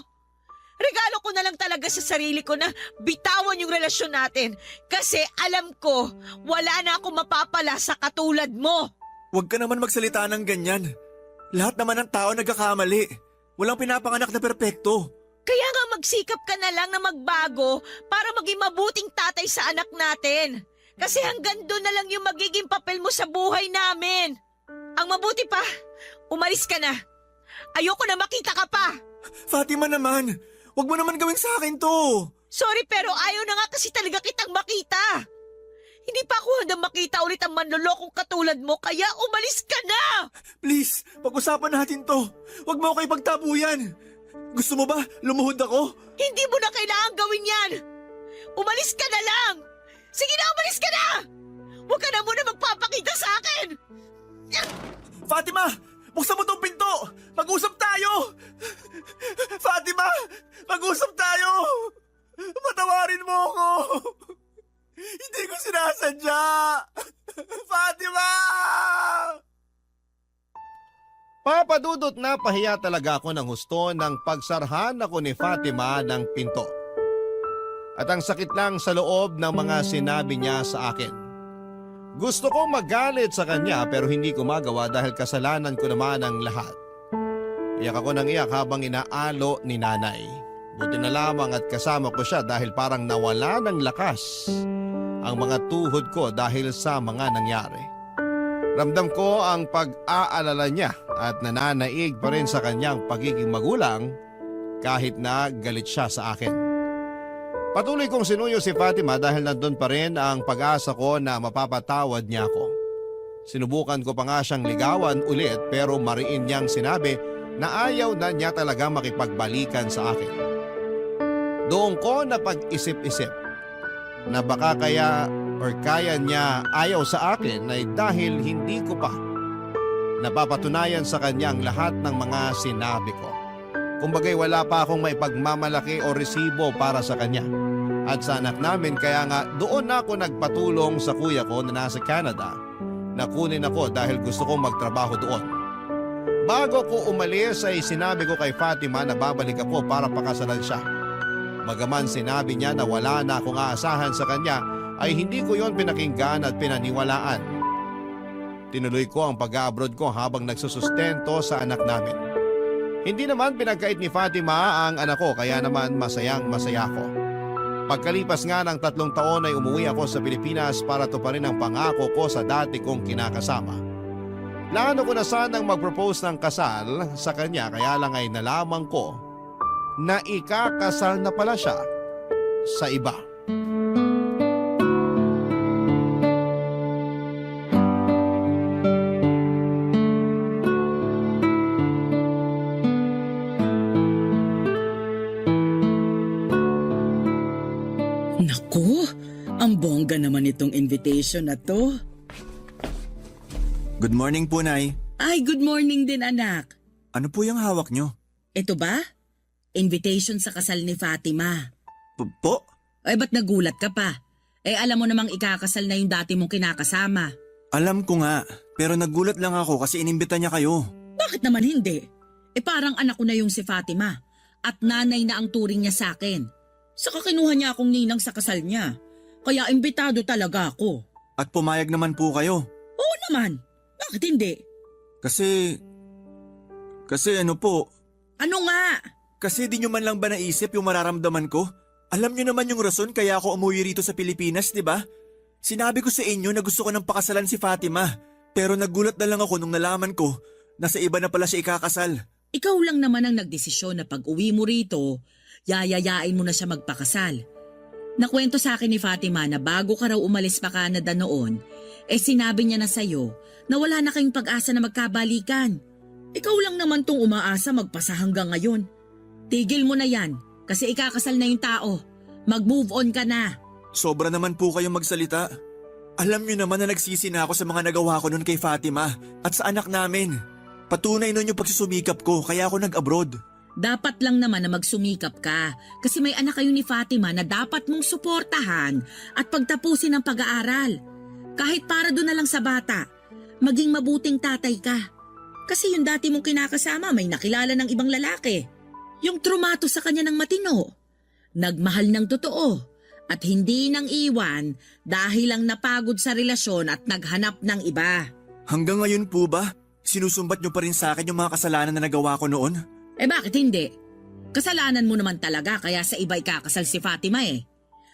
Regalo ko na lang talaga sa sarili ko na bitawan yung relasyon natin. Kasi alam ko, wala na akong mapapala sa katulad mo. Huwag ka naman magsalita ng ganyan. Lahat naman ng tao nagkakamali. Walang pinapanganak na perpekto. Kaya nga magsikap ka na lang na magbago para maging mabuting tatay sa anak natin. Kasi hanggang doon na lang yung magiging papel mo sa buhay namin. Ang mabuti pa, umalis ka na. Ayoko na makita ka pa. Fatima naman, wag mo naman gawin sa akin to. Sorry pero ayaw na nga kasi talaga kitang makita. Hindi pa ako handang makita ulit ang manlolokong katulad mo kaya umalis ka na! Please, pag-usapan natin to. Huwag mo ako ipagtabuyan. Gusto mo ba lumuhod ako? Hindi mo na kailangan gawin yan! Umalis ka na lang! Sige na, umalis ka na! Huwag ka na muna magpapakita sa akin! Fatima! Buksan mo tong pinto! Mag-usap tayo! Fatima! Mag-usap tayo! Patawarin mo ako! Hindi ko sinasadya! Fatima! Papadudot na pahiya talaga ako ng husto ng pagsarhan ako ni Fatima ng pinto. At ang sakit lang sa loob ng mga sinabi niya sa akin. Gusto kong magalit sa kanya pero hindi ko magawa dahil kasalanan ko naman ang lahat. Iyak ako ng iyak habang inaalo ni nanay. Buti na lamang at kasama ko siya dahil parang nawala ng lakas ang mga tuhod ko dahil sa mga nangyari. Ramdam ko ang pag-aalala niya at nananaig pa rin sa kanyang pagiging magulang kahit na galit siya sa akin. Patuloy kong sinuyo si Fatima dahil nandun pa rin ang pag-asa ko na mapapatawad niya ako. Sinubukan ko pa nga siyang ligawan ulit pero mariin niyang sinabi na ayaw na niya talaga makipagbalikan sa akin. Doon ko napag-isip-isip na baka kaya niya ayaw sa akin ay dahil hindi ko pa napapatunayan sa kanya ang lahat ng mga sinabi ko. Kumbagay wala pa akong maipagmamalaki o resibo para sa kanya. At sa anak namin kaya nga doon ako nagpatulong sa kuya ko na nasa Canada na kunin ako dahil gusto kong magtrabaho doon. Bago ko umalis ay sinabi ko kay Fatima na babalik ako para pakasalan siya. Magaman sinabi niya na wala na akong aasahan sa kanya ay hindi ko yon pinakinggan at pinaniwalaan. Tinuloy ko ang pag-abroad ko habang nagsusustento sa anak namin. Hindi naman pinagkait ni Fatima ang anak ko kaya naman masayang masaya ko. Pagkalipas nga ng 3 taon ay umuwi ako sa Pilipinas para tuparin ang pangako ko sa dati kong kinakasama. Plano ko na sanang mag-propose ng kasal sa kanya kaya lang ay nalaman ko na ikakasal na pala siya sa iba. Naku, ang bongga naman itong invitation na to. Good morning po, Nay. Ay, good morning din anak. Ano po yung hawak nyo? Ito ba? Invitation sa kasal ni Fatima. Po? Ay, ba't nagulat ka pa? Eh, alam mo namang ikakasal na yung dati mong kinakasama. Alam ko nga, pero nagulat lang ako kasi inimbita niya kayo. Bakit naman hindi? Eh, parang anak ko na yung si Fatima. At nanay na ang turing niya sa akin. Saka kinuha niya akong ninang sa kasal niya. Kaya imbitado talaga ako. At pumayag naman po kayo. Oo naman. Bakit hindi? Kasi ano po, Ano nga? kasi di nyo man lang ba naisip yung mararamdaman ko? Alam nyo naman yung rason kaya ako umuwi rito sa Pilipinas, di ba? Sinabi ko sa inyo na gusto ko ng pakasalan si Fatima. Pero nagulat na lang ako nung nalaman ko na sa iba na pala siya ikakasal. Ikaw lang naman ang nagdesisyon na pag uwi mo rito, yayayain mo na siya magpakasal. Nakwento sa akin ni Fatima na bago ka raw umalis pa Canada noon, sinabi niya na sa'yo na wala na kayong pag-asa na magkabalikan. Ikaw lang naman tong umaasa magpasa hanggang ngayon. Tigil mo na yan kasi ikakasal na yung tao. Mag-move on ka na. Sobra naman po kayong magsalita. Alam nyo naman na nagsisi na ako sa mga nagawa ko noon kay Fatima at sa anak namin. Patunay nun yung pagsusumikap ko kaya ako nag-abroad. Dapat lang naman na magsumikap ka kasi may anak kayo ni Fatima na dapat mong suportahan at pagtapusin ang pag-aaral. Kahit para doon na lang sa bata, maging mabuting tatay ka. Kasi yung dati mong kinakasama may nakilala ng ibang lalaki. Yung trumato sa kanya ng matino. Nagmahal ng totoo at hindi nang iwan dahil lang napagod sa relasyon at naghanap ng iba. Hanggang ngayon po ba? Sinusumbat nyo pa rin sa akin yung mga kasalanan na nagawa ko noon? Eh bakit hindi? Kasalanan mo naman talaga kaya sa iba ikakasal si Fatima eh.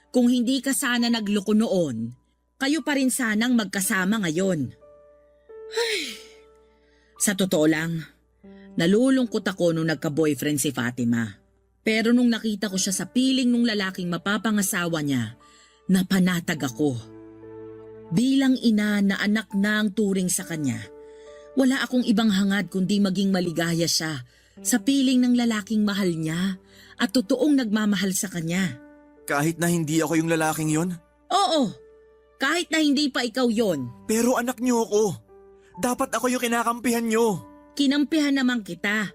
Kung hindi ka sana nagloko noon, kayo pa rin sanang magkasama ngayon. Ay, sa totoo lang, nalulungkot ako nung nagka-boyfriend si Fatima. Pero nung nakita ko siya sa piling nung lalaking mapapangasawa niya, napanatag ako. Bilang ina na anak na ang turing sa kanya, wala akong ibang hangad kundi maging maligaya siya sa piling ng lalaking mahal niya at totoong nagmamahal sa kanya. Kahit na hindi ako yung lalaking yon? Oo, kahit na hindi pa ikaw yon. Pero anak nyo ako. Dapat ako yung kinakampihan nyo. Kinampihan naman kita.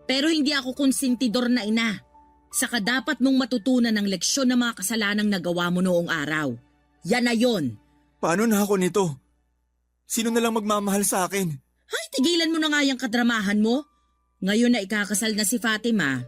Pero hindi ako konsentidor na ina. Saka dapat mong matutunan ng leksyon ng mga kasalanang nagawa mo noong araw. Yan na yon. Paano na ako nito? Sino na lang magmamahal sa akin? Ay, tigilan mo na nga yung kadramahan mo. Ngayon na ikakasal na si Fatima,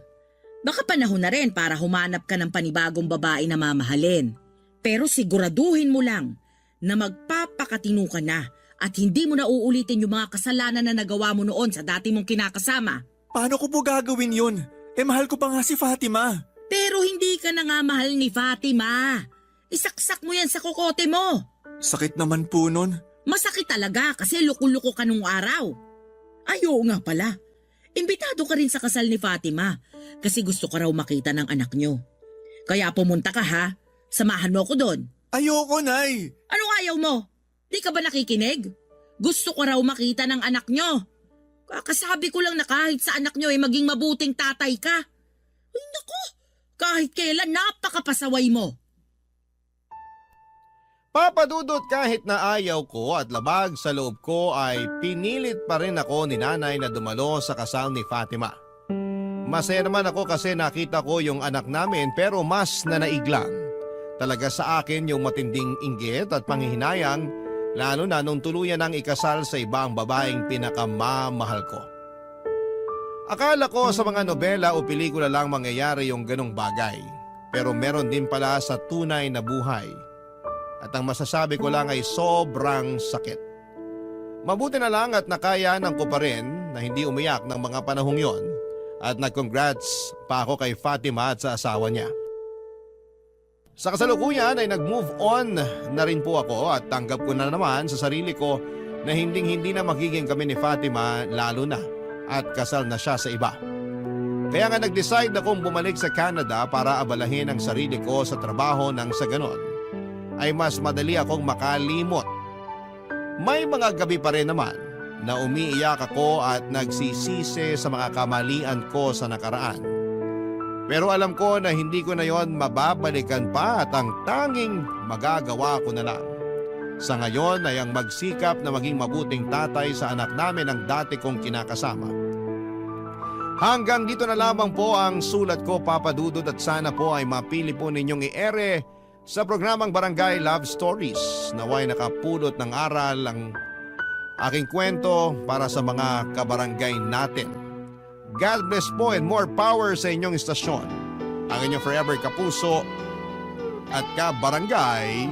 baka panahon na rin para humanap ka ng panibagong babae na mamahalin. Pero siguraduhin mo lang na magpapakatino ka na at hindi mo na uulitin yung mga kasalanan na nagawa mo noon sa dati mong kinakasama. Paano ko po gagawin yun? Mahal ko pa nga si Fatima. Pero hindi ka na nga mahal ni Fatima. Isaksak mo yan sa kokote mo. Sakit naman po nun. Masakit talaga kasi luko-luko ka nung araw. Ayaw nga pala. Imbitado ka rin sa kasal ni Fatima kasi gusto ka raw makita ng anak nyo. Kaya pumunta ka ha. Samahan mo ako doon. Ayoko, Nay. Anong ayaw mo? Di ka ba nakikinig? Gusto ko raw makita ng anak nyo. Kakasabi ko lang na kahit sa anak nyo maging mabuting tatay ka. Ay naku, kahit kailan napakapasaway mo. Papadudot kahit na ayaw ko at labag sa loob ko ay pinilit pa rin ako ni nanay na dumalo sa kasal ni Fatima. Masaya naman ako kasi nakita ko yung anak namin pero mas nanaiglang talaga sa akin yung matinding inggit at panghihinayang lalo na nung tuluyan ang ikasal sa ibang babaeng pinakamamahal ko. Akala ko sa mga nobela o pelikula lang mangyayari yung ganong bagay pero meron din pala sa tunay na buhay. At ang masasabi ko lang ay sobrang sakit. Mabuti na lang at nakayanan ko pa rin na hindi umiyak ng mga panahong yon at nag-congrats pa ako kay Fatima at sa asawa niya. Sa kasalukuyan ay nag-move on na rin po ako at tanggap ko na naman sa sarili ko na hindi na magiging kami ni Fatima lalo na at kasal na siya sa iba. Kaya nga nag-decide akong bumalik sa Canada para abalahin ang sarili ko sa trabaho nang sa ganon ay mas madali akong makalimot. May mga gabi pa rin naman na umiiyak ako at nagsisisi sa mga kamalian ko sa nakaraan. Pero alam ko na hindi ko na yon mababalikan pa at ang tanging magagawa ko na lang sa ngayon ay ang magsikap na maging mabuting tatay sa anak namin ang dati kong kinakasama. Hanggang dito na lamang po ang sulat ko, Papa Dudut, at sana po ay mapili po ninyong i-ere sa programang Barangay Love Stories. Naway nakapulot ng aral ang aking kwento para sa mga kabarangay natin. God bless po and more power sa inyong istasyon. Ang inyong forever kapuso at kabarangay,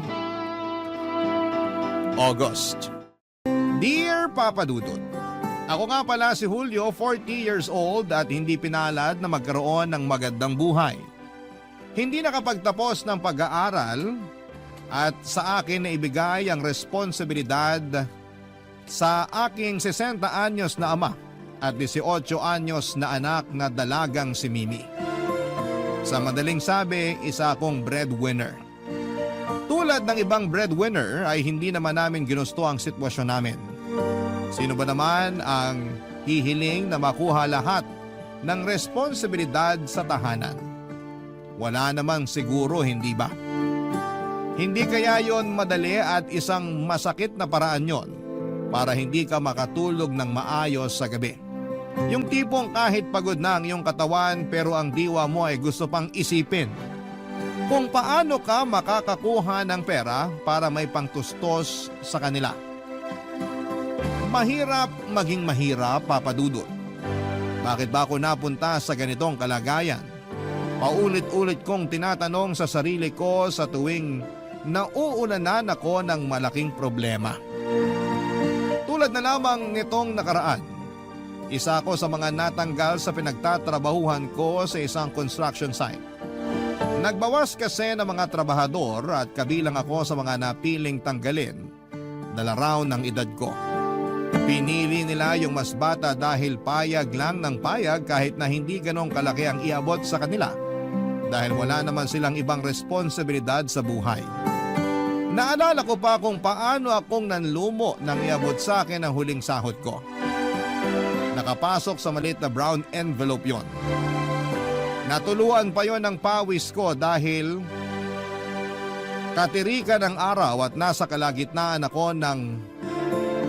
August. Dear Papa Dudut, ako nga pala si Julio, 40 years old at hindi pinalad na magkaroon ng magandang buhay. Hindi nakapagtapos ng pag-aaral at sa akin na ibigay ang responsibilidad sa aking 60 anyos na ama at 18 anyos na anak na dalagang si Mimi. Sa madaling sabi, isa akong breadwinner. Tulad ng ibang breadwinner ay hindi naman namin ginusto ang sitwasyon namin. Sino ba naman ang hihiling na makuha lahat ng responsibilidad sa tahanan? Wala namang siguro, hindi ba? Hindi kaya yon madali at isang masakit na paraan yon para hindi ka makatulog ng maayos sa gabi. Yung tipong kahit pagod na ang iyong katawan pero ang diwa mo ay gusto pang isipin kung paano ka makakakuha ng pera para may pangtustos sa kanila. Mahirap maging mahirap, Papa Dudut. Bakit ba ako napunta sa ganitong kalagayan? Paulit-ulit kong tinatanong sa sarili ko sa tuwing nauunanan ako ng malaking problema. Tulad na lamang nitong nakaraan, isa ako sa mga natanggal sa pinagtatrabahuhan ko sa isang construction site. Nagbawas kasi ng mga trabahador at kabilang ako sa mga napiling tanggalin, dala raw ng edad ko. Pinili nila yung mas bata dahil payag lang ng payag kahit na hindi ganong kalaki ang iabot sa kanila dahil wala naman silang ibang responsibilidad sa buhay. Naalala ko pa kung paano akong nanlumo nang iabot sa akin ang huling sahod ko. Nakapasok sa maliit na brown envelope yon. Natuluan pa yon ng pawis ko dahil katirikan ng araw at nasa kalagitnaan ako ng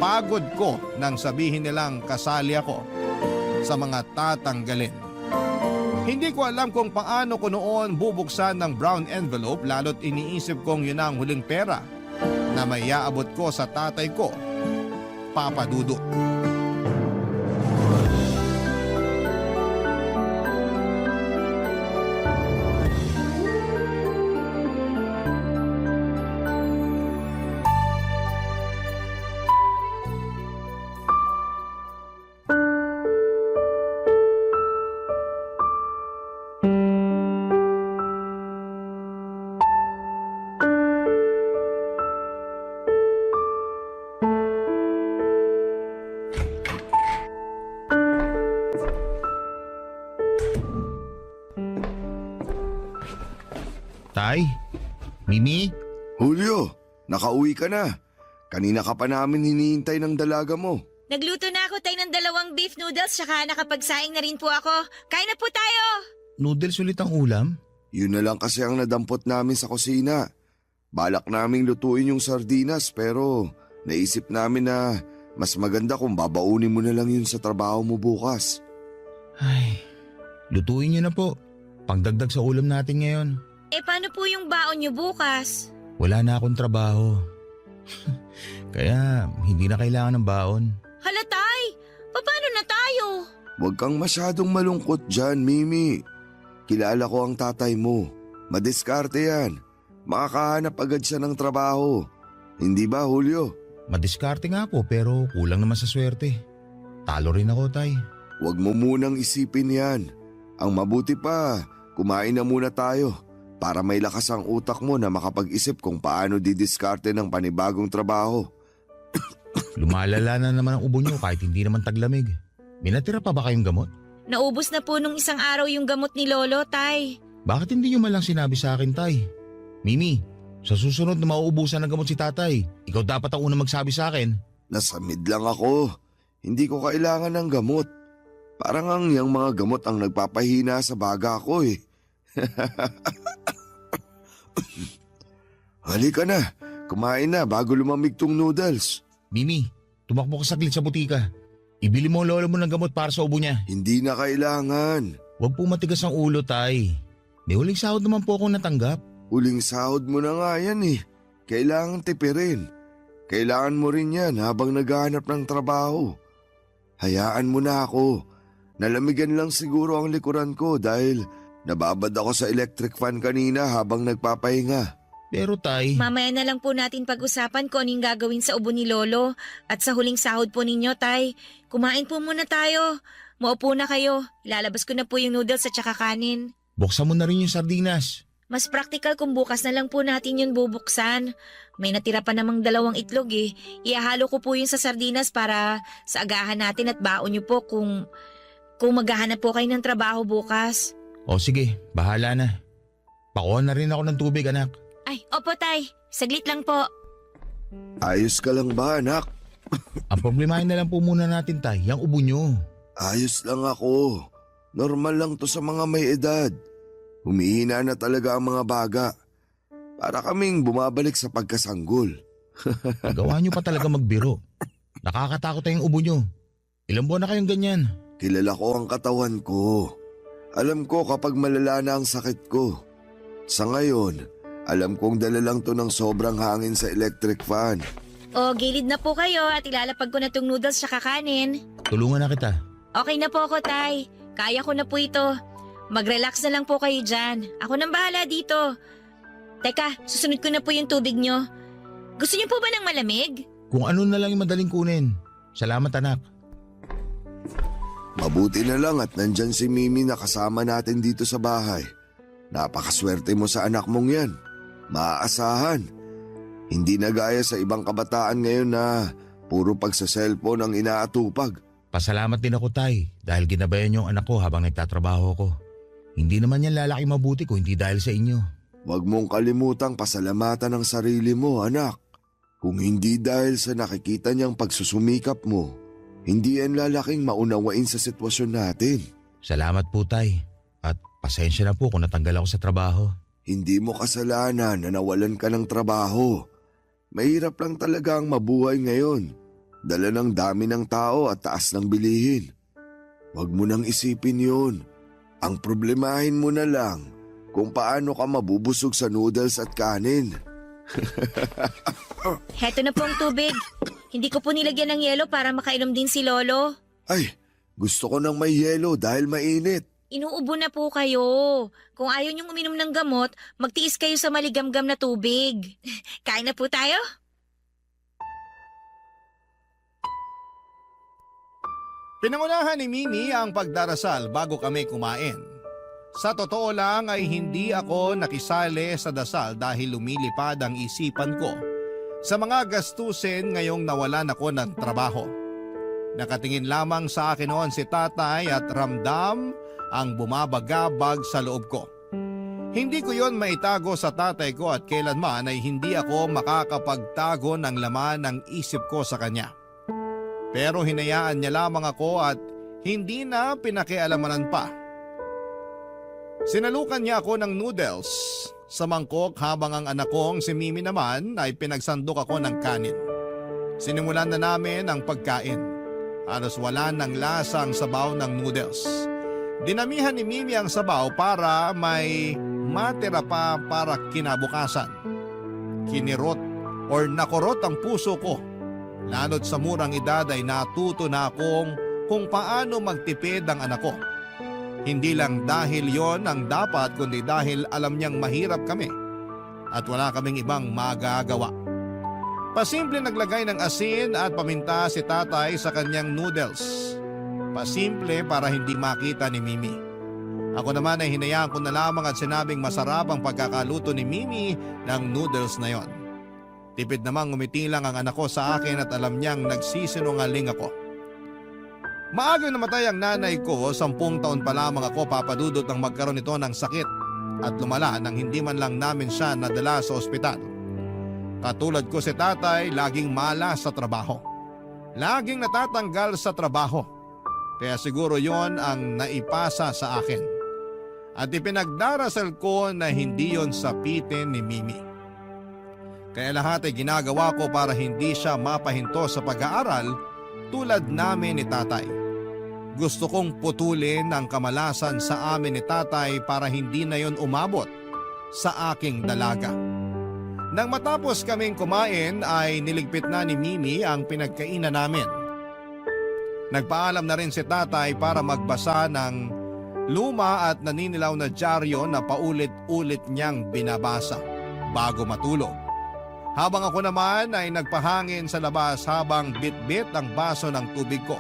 pagod ko nang sabihin nilang kasali ako sa mga tatanggalin. Hindi ko alam kung paano ko noon bubuksan ng brown envelope lalo't iniisip kong yun ang huling pera na may iaabot ko sa tatay ko, Papa Dudut. Tay? Mimi? Julio, nakauwi ka na. Kanina ka pa namin hinihintay ng dalaga mo. Nagluto na ako tayo ng 2 beef noodles tsaka nakapagsaing na rin po ako. Kain na po tayo! Noodles ulit ang ulam? Yun na lang kasi ang nadampot namin sa kusina. Balak naming lutuin yung sardinas pero naisip namin na mas maganda kung babaunin mo na lang yun sa trabaho mo bukas. Ay, lutuin niyo na po. Pangdagdag sa ulam natin ngayon. Eh paano po yung baon niyo bukas? Wala na akong trabaho. Kaya hindi na kailangan ng baon. Hala tay, paano na tayo? Huwag kang masyadong malungkot dyan, Mimi. Kilala ko ang tatay mo. Madiskarte yan. Makakahanap agad siya ng trabaho. Hindi ba, Julio? Madiskarte nga po pero kulang naman sa swerte. Talo rin ako, tay. Huwag mo munang isipin yan. Ang mabuti pa, kumain na muna tayo. para may lakas ang utak mo na makapag-isip kung paano didiskarte ng panibagong trabaho. Lumalala na naman ang ubo niyo kahit hindi naman taglamig. May natira pa ba kayong gamot? Naubos na po nung isang araw yung gamot ni Lolo, Tay. Bakit hindi niyo man lang sinabi sa akin, Tay? Mimi, sa susunod na mauubusan ng gamot si tatay, ikaw dapat ang unang magsabi sa akin. Nasamid lang ako. Hindi ko kailangan ng gamot. Parang ang yung mga gamot ang nagpapahina sa baga ko eh. Halika na, kumain na bago lumamig tong noodles. Mimi, tumakbo ka saglit sa butika. Ibili mo ang lolo mo ng gamot para sa ubo niya. Hindi na kailangan. Huwag po matigas ang ulo, Tay. May huling sahod naman po akong natanggap. Huling sahod mo na nga yan eh. Kailangan tipirin. Kailangan mo rin yan habang naghahanap ng trabaho. Hayaan mo na ako. Nalamigan lang siguro ang likuran ko dahil nababad ako sa electric fan kanina habang nagpapahinga. Pero Tay, Mamaya na lang po natin pag-usapan kung anong gagawin sa ubo ni Lolo at sa huling sahod po ninyo, Tay. Kumain po muna tayo. Maupo na kayo. Ilalabas ko na po yung noodles at saka kanin. buksan mo na rin yung sardinas. Mas practical kung bukas na lang po natin yun bubuksan. May natira pa namang 2 itlog eh. Iahalo ko po yun sa sardinas para sa agahan natin at baon nyo po kung maghahanap po kayo ng trabaho bukas. O sige, bahala na. Pakuha na rin ako ng tubig, anak. Ay, opo Tay. Saglit lang po. Ayos ka lang ba anak? Ang problemahin na lang po muna natin, Tay, yung ubo nyo. Ayos lang ako. Normal lang to sa mga may edad. Humihina na talaga ang mga baga. Para kaming bumabalik sa pagkasanggol. Gawa nyo pa talaga magbiro. Nakakatakot tayong ubo nyo. Ilang buwan na kayong ganyan? Kilala ko ang katawan ko. Alam ko kapag malala na ang sakit ko. Sa ngayon, alam kong dala lang to ng sobrang hangin sa electric fan. O, gilid na po kayo at ilalapag ko na tong noodles sa kakanin. Tulungan na kita. Okay na po ako, Tay. Kaya ko na po ito. Mag-relax na lang po kayo dyan. Ako nang bahala dito. Teka, susunod ko na po yung tubig nyo. Gusto niyo po ba ng malamig? Kung ano na lang yung madaling kunin. Salamat, anak. Mabuti na lang at nandyan si Mimi na kasama natin dito sa bahay. Napakaswerte mo sa anak mong yan. Maaasahan. Hindi na gaya sa ibang kabataan ngayon na puro pagsa-cellphone ang inaatupag. Pasalamat din ako, Tay, dahil ginabayan yung anak ko habang nagtatrabaho ko. Hindi naman yan lalaki mabuti kung hindi dahil sa inyo. Huwag mong kalimutang pasalamatan ang sarili mo, anak. Kung hindi dahil sa nakikita niyang pagsusumikap mo, hindi yan lalaking maunawain sa sitwasyon natin. Salamat po, Tay. At pasensya na po kung natanggal ako sa trabaho. Hindi mo kasalanan na nawalan ka ng trabaho. Mahirap lang talaga ang mabuhay ngayon. Dala ng dami ng tao at taas ng bilihin. Huwag mo nang isipin yun. Ang problemahin mo na lang kung paano ka mabubusog sa noodles at kanin. Heto na po ang tubig. Hindi ko po nilagyan ng yelo para makainom din si Lolo. Ay, gusto ko ng may yelo dahil mainit. Inuubo na po kayo. Kung ayaw niyong uminom ng gamot, magtiis kayo sa maligamgam na tubig. Kain na po tayo? Pinangunahan ni Mimi ang pagdarasal bago kami kumain. Sa totoo lang ay hindi ako nakisali sa dasal dahil lumilipad ang isipan ko sa mga gastusin ngayong nawalan ako ng trabaho. Nakatingin lamang sa akin noon si tatay at ramdam ang bumabagabag sa loob ko. Hindi ko yon maitago sa tatay ko at kailanman ay hindi ako makakapagtago ng laman ng isip ko sa kanya. Pero hinayaan niya lamang ako at hindi na pinakialamanan pa. Sinalukan niya ako ng noodles sa mangkok habang ang anak kong si Mimi naman ay pinagsandok ako ng kanin. Sinimulan na namin ang pagkain. Halos wala ng lasang sabaw ng noodles. Dinamihan ni Mimi ang sabaw para may matira pa para kinabukasan. Kinirot or nakurot ang puso ko. Lalo't sa murang edad ay natuto na akong kung paano magtipid ang anak ko. Hindi lang dahil yon ang dapat kundi dahil alam niyang mahirap kami at wala kaming ibang magagawa. Pasimple naglagay ng asin at paminta si tatay sa kanyang noodles. Pasimple para hindi makita ni Mimi. Ako naman ay hinayaan ko na lamang at sinabing masarap ang pagkakaluto ni Mimi ng noodles na yon. Tipid namang ngumiti lang ang anak ko sa akin at alam niyang nagsisinungaling ako. Maagang namatay ang nanay ko, 10 taon pa lamang ako papadudot nang magkaroon ito ng sakit at lumala nang hindi man lang namin siya nadala sa ospital. Katulad ko si tatay, laging malas sa trabaho. Laging natatanggal sa trabaho. Kaya siguro yon ang naipasa sa akin. At ipinagdarasal ko na hindi yon sapitin ni Mimi. Kaya lahat ay ginagawa ko para hindi siya mapahinto sa pag-aaral tulad namin ni tatay. Gusto kong putulin ang kamalasan sa amin ni tatay para hindi na yon umabot sa aking dalaga. Nang matapos kaming kumain ay niligpit na ni Mimi ang pinagkainan namin. Nagpaalam na rin si tatay para magbasa ng luma at naninilaw na dyaryo na paulit-ulit niyang binabasa bago matulog. Habang ako naman ay nagpahangin sa labas habang bit-bit ang baso ng tubig ko.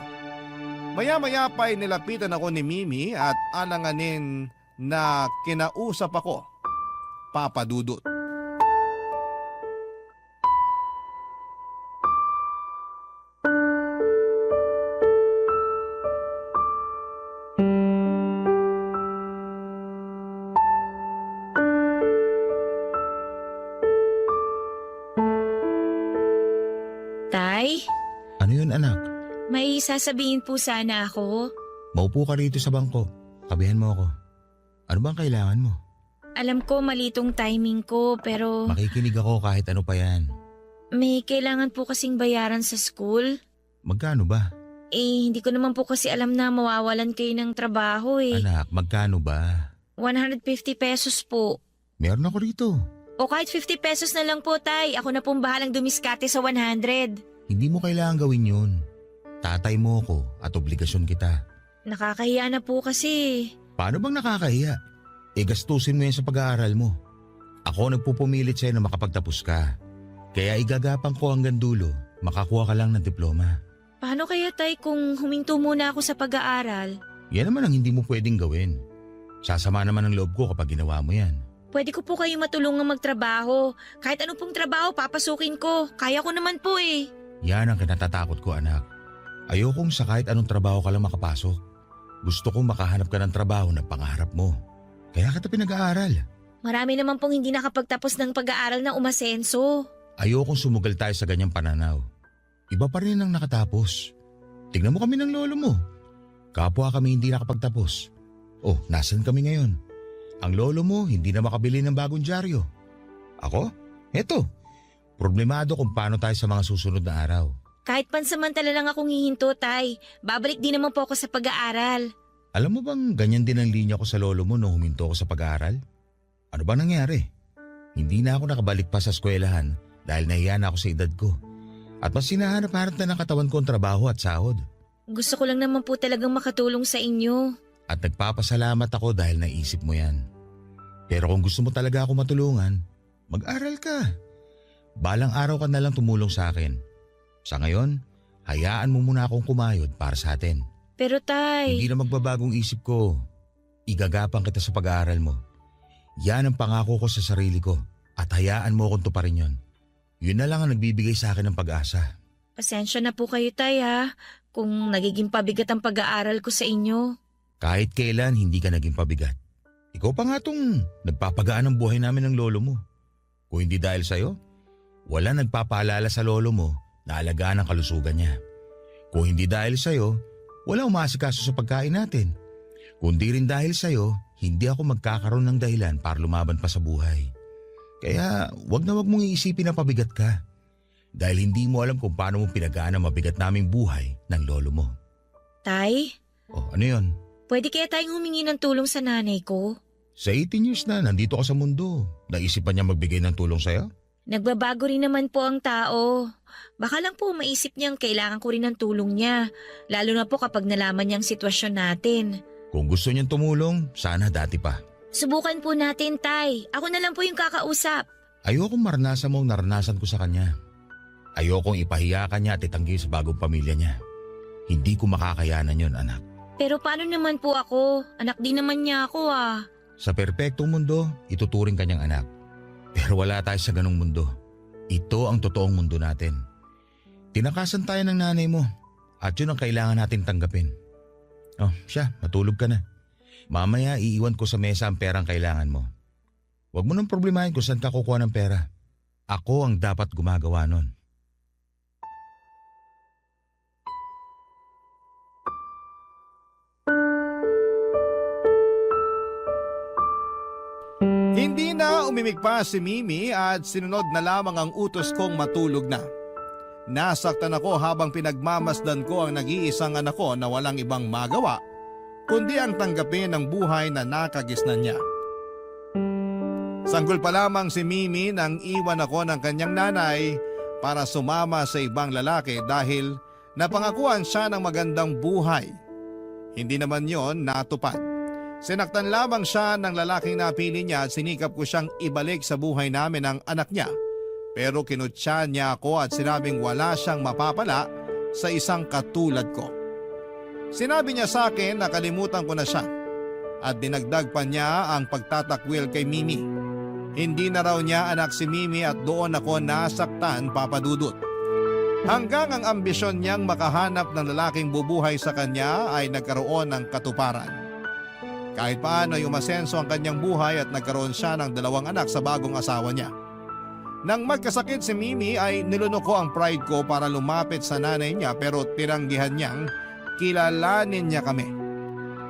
Maya-maya pa ay nilapitan ako ni Mimi at alanganin na kinausap ako. Papa Dudut. Tay, Ano yun anak? May sasabihin po sana ako. Maupo ka rito sa bangko. Tabihan mo ako. Ano bang kailangan mo? Alam ko malitong timing ko pero Makikinig ako kahit ano pa yan. may kailangan po kasing bayaran sa school. Magkano ba? Hindi ko naman po kasi alam na mawawalan kayo ng trabaho Anak, magkano ba? 150 pesos po. Meron ako rito. O kahit 50 pesos na lang po, Tay. Ako na pong bahalang dumiskate sa 100. Hindi mo kailangan gawin yun. Tatay mo ako at obligasyon kita. Nakakahiya na po kasi. Paano bang nakakahiya? Gastusin mo yan sa pag-aaral mo. Ako nagpupumilit sa'yo na makapagtapos ka. Kaya igagapang ko hanggang dulo, makakuha ka lang ng diploma. Paano kaya, Tay, kung huminto muna ako sa pag-aaral? Yan naman ang hindi mo pwedeng gawin. Sasama naman ang loob ko kapag ginawa mo yan. Pwede ko po kayo matulungan magtrabaho. Kahit ano pong trabaho, papasukin ko. Kaya ko naman po Yan ang kinatatakot ko, anak. Ayokong sa kahit anong trabaho ka lang makapasok. Gusto kong makahanap ka ng trabaho na pangarap mo. Kaya kita pinag-aaral. Marami naman pong hindi nakapagtapos ng pag-aaral na umasenso. Ayokong sumugal tayo sa ganyang pananaw. Iba pa rin ang nakatapos. Tingnan mo kami ng lolo mo. Kapwa kami hindi nakapagtapos. Oh, nasan kami ngayon? Ang lolo mo hindi na makabili ng bagong dyaryo. Ako? Eto. Problemado kung paano tayo sa mga susunod na araw. Kahit pansamantala lang akong hihinto, Tay. Babalik din naman po ako sa pag-aaral. Alam mo bang ganyan din ang linya ko sa lolo mo nung huminto ako sa pag-aaral? Ano ba nangyari? Hindi na ako nakabalik pa sa eskwelahan dahil nahiya na ako sa edad ko. At mas sinahanap-hanap na ng katawan ko ang trabaho at sahod. Gusto ko lang naman po talagang makatulong sa inyo. At nagpapasalamat ako dahil naisip mo yan. Pero kung gusto mo talaga ako matulungan, mag-aral ka. Balang araw ka na lang tumulong sa akin. Sa ngayon, hayaan mo muna akong kumayod para sa atin. Pero Tay… Hindi na magbabagong isip ko. Igagapang kita sa pag-aaral mo. Yan ang pangako ko sa sarili ko at hayaan mo akong tuparin yon. Yun na lang ang nagbibigay sa akin ng pag-asa. Pasensya na po kayo, Tay, kung nagiging pabigat ang pag-aaral ko sa inyo. Kahit kailan hindi ka naging pabigat. Ikaw pa nga tong nagpapagaan ang buhay namin ng lolo mo. Kung hindi dahil sa'yo, wala nagpapaalala sa lolo mo na alagaan ang kalusugan niya. Kung hindi dahil sa'yo, wala umaasikaso sa pagkain natin. Kung di rin dahil sa'yo, hindi ako magkakaroon ng dahilan para lumaban pa sa buhay. Kaya wag na wag mong iisipin na pabigat ka. Dahil hindi mo alam kung paano mo pinagaan ang mabigat naming buhay ng lolo mo. Tay, Oh, ano yun? pwede kaya tayong humingi ng tulong sa nanay ko? Sa 18 years na nandito ka sa mundo, naisip pa niya magbigay ng tulong sa'yo? Nagbabago rin naman po ang tao. Baka lang po maisip niyang kailangan ko rin ng tulong niya. Lalo na po kapag nalaman niyang sitwasyon natin. Kung gusto niyang tumulong, sana dati pa. Subukan po natin, Tay. Ako na lang po yung kakausap. Ayokong maranasan mo ang naranasan ko sa kanya. Ayokong ipahiya ka niya at itanggi sa bagong pamilya niya. Hindi ko makakayanan yon, anak. Pero paano naman po ako? Anak din naman niya ako ah. Sa perpektong mundo, ituturing kanyang anak. Pero wala tayo sa ganong mundo. Ito ang totoong mundo natin. Tinakasan tayo ng nanay mo at yun ang kailangan natin tanggapin. Oh, siya, matulog ka na. Mamaya iiwan ko sa mesa ang perang kailangan mo. Huwag mo nang problemahin kung saan ka kukuha ng pera. Ako ang dapat gumagawa nun. Hindi na umimik pa si Mimi at sinunod na lamang ang utos kong matulog na. Nasaktan ako habang pinagmamasdan ko ang nag-iisang anak ko na walang ibang magawa kundi ang tanggapin ng buhay na nakagisnan niya. Sanggol pa lamang si Mimi nang iwan ako ng kanyang nanay para sumama sa ibang lalaki dahil napangakuan siya ng magandang buhay. Hindi naman yon natupad. Sinaktan lamang siya ng lalaking napili niya at sinikap ko siyang ibalik sa buhay namin ang anak niya. Pero kinutya niya ako at sinabing wala siyang mapapala sa isang katulad ko. Sinabi niya sa akin na kalimutan ko na siya at dinagdag pa niya ang pagtatakwil kay Mimi. Hindi na raw niya anak si Mimi at doon ako nasaktan, Papa Dudut. Hanggang ang ambisyon niyang makahanap ng lalaking bubuhay sa kanya ay nagkaroon ng katuparan. Kahit paano ay umasenso ang kanyang buhay at nagkaroon siya ng 2 anak sa bagong asawa niya. Nang magkasakit si Mimi ay nilunok ko ang pride ko para lumapit sa nanay niya pero tinanggihan niyang kilalanin niya kami.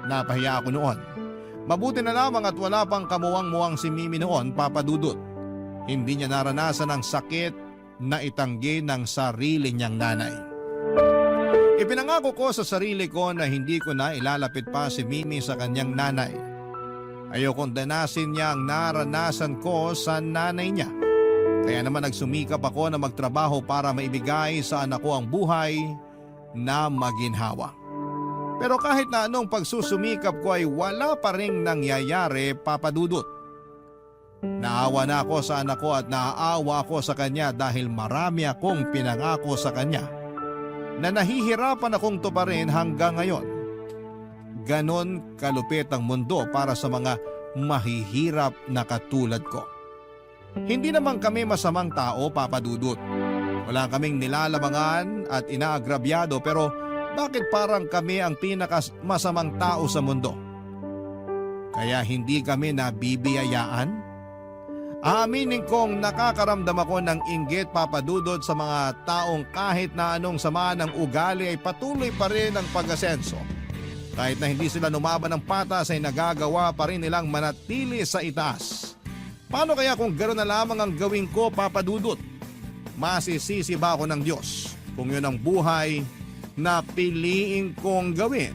Napahiya ako noon. Mabuti na lamang at wala pang kamuwang-muwang si Mimi noon, Papa Dudut. Hindi niya naranasan ang sakit na itanggi ng sarili niyang nanay. Ipinangako ko sa sarili ko na hindi ko na ilalapit pa si Mimi sa kanyang nanay. Ayokong danasin niya ang naranasan ko sa nanay niya. Kaya naman nagsumikap ako na magtrabaho para maibigay sa anak ko ang buhay na maginhawa. Pero kahit na anong pagsusumikap ko ay wala pa ring nangyayari, Papa Dudut. Naawa na ako sa anak ko at naaawa ako sa kanya dahil marami akong pinangako sa kanya na nahihirapan akong tuparin hanggang ngayon. Ganon kalupit ang mundo para sa mga mahihirap na katulad ko. Hindi naman kami masamang tao, Papa Dudut. Wala kaming nilalamangan at inaagrabyado pero bakit parang kami ang pinakamasamang tao sa mundo? Kaya hindi kami nabibiyayaan? Aaminin kong nakakaramdam ako ng inggit, Papa Dudut, sa mga taong kahit na anong sama ng ugali ay patuloy pa rin ang pag-asenso. Kahit na hindi sila numaban ng patas ay nagagawa pa rin nilang manatili sa itaas. Paano kaya kung gano'n na lamang ang gawin ko, Papa Dudut? Masisisi ba ako ng Diyos kung yun ang buhay na piliin kong gawin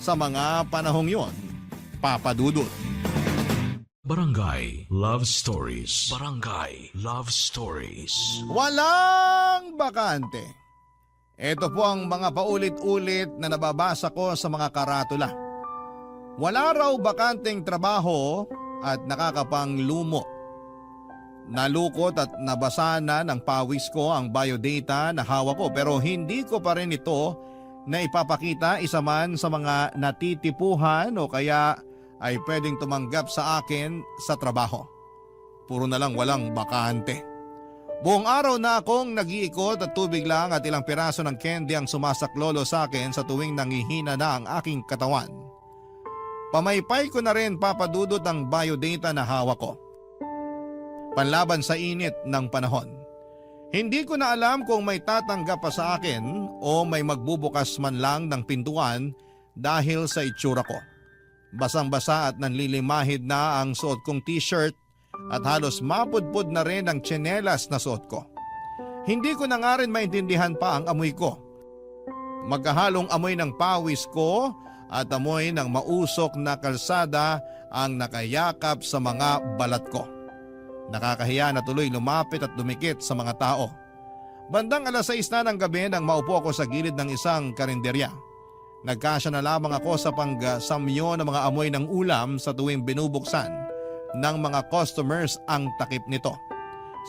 sa mga panahong yon, Papa Dudut? Barangay Love Stories. Barangay Love Stories. Walang bakante. Ito po ang mga paulit-ulit na nababasa ko sa mga karatula. Wala raw bakanteng trabaho at nakakapanglumo. Nalukot at nabasa na ng pawis ko ang biodata na hawak ko pero hindi ko pa rin ito na ipapakita isa man sa mga natitipuhan o kaya ay pwedeng tumanggap sa akin sa trabaho. Puro na lang walang bakante. Buong araw na akong nag-iikot at tubig lang at ilang piraso ng candy ang sumasaklolo sa akin sa tuwing nangihina na ang aking katawan. Pamaypay ko na rin, Papa Dudut, ang biodata na hawak ko. Panlaban sa init ng panahon. Hindi ko na alam kung may tatanggap pa sa akin o may magbubukas man lang ng pintuan dahil sa itsura ko. Basang-basa at nanlilimahid na ang suot kong t-shirt at halos mapudpud na rin ang tsinelas na suot ko. Hindi ko na nga rin maintindihan pa ang amoy ko. Magkahalong amoy ng pawis ko at amoy ng mausok na kalsada ang nakayakap sa mga balat ko. Nakakahiya na tuloy lumapit at dumikit sa mga tao. Bandang 6:00 na ng gabi nang maupo ako sa gilid ng isang karinderya. Nagkasya na lamang ako sa pangsamyo ng mga amoy ng ulam sa tuwing binubuksan ng mga customers ang takip nito.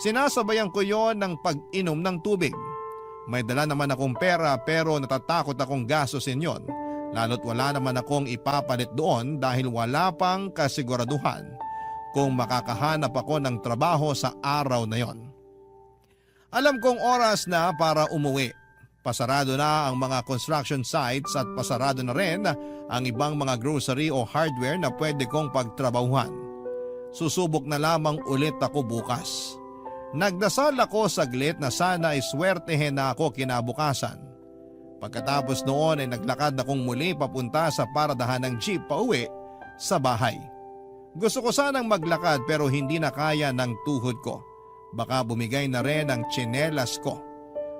Sinasabayan ko yon ng pag-inom ng tubig. May dala naman akong pera pero natatakot akong gastusin yon Lalo't wala naman akong ipapalit doon dahil wala pang kasiguraduhan kung makakahanap ako ng trabaho sa araw na yon. Alam kong oras na para umuwi. Pasarado na ang mga construction sites at pasarado na rin ang ibang mga grocery o hardware na pwede kong pagtrabahuhan. Susubok na lamang ulit ako bukas. Nagdasal ako saglit na sana ay swertehin na ako kinabukasan. Pagkatapos noon ay naglakad akong muli papunta sa paradahan ng jeep pauwi sa bahay. Gusto ko sanang maglakad pero hindi na kaya ng tuhod ko. Baka bumigay na rin ang tsinelas ko.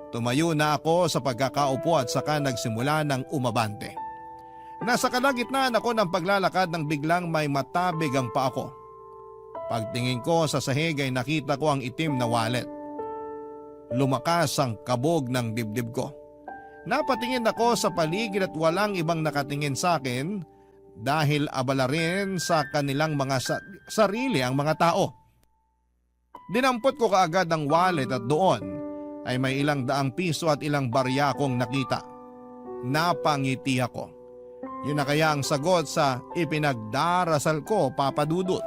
Tumayo na ako sa pagkakaupo at saka nagsimula ng umabante. Nasa kalagitnaan ako ng paglalakad nang biglang may matabig ang paa ko. Pagtingin ko sa sahig ay nakita ko ang itim na wallet. Lumakas ang kabog ng dibdib ko. Napatingin ako sa paligid at walang ibang nakatingin sa akin dahil abala rin sa kanilang mga sarili ang mga tao. Dinampot ko kaagad ang wallet at doon ay may ilang daang piso at ilang barya akong nakita. Napangiti ako. Yun na kaya ang sagot sa ipinagdarasal ko, Papa Dudut.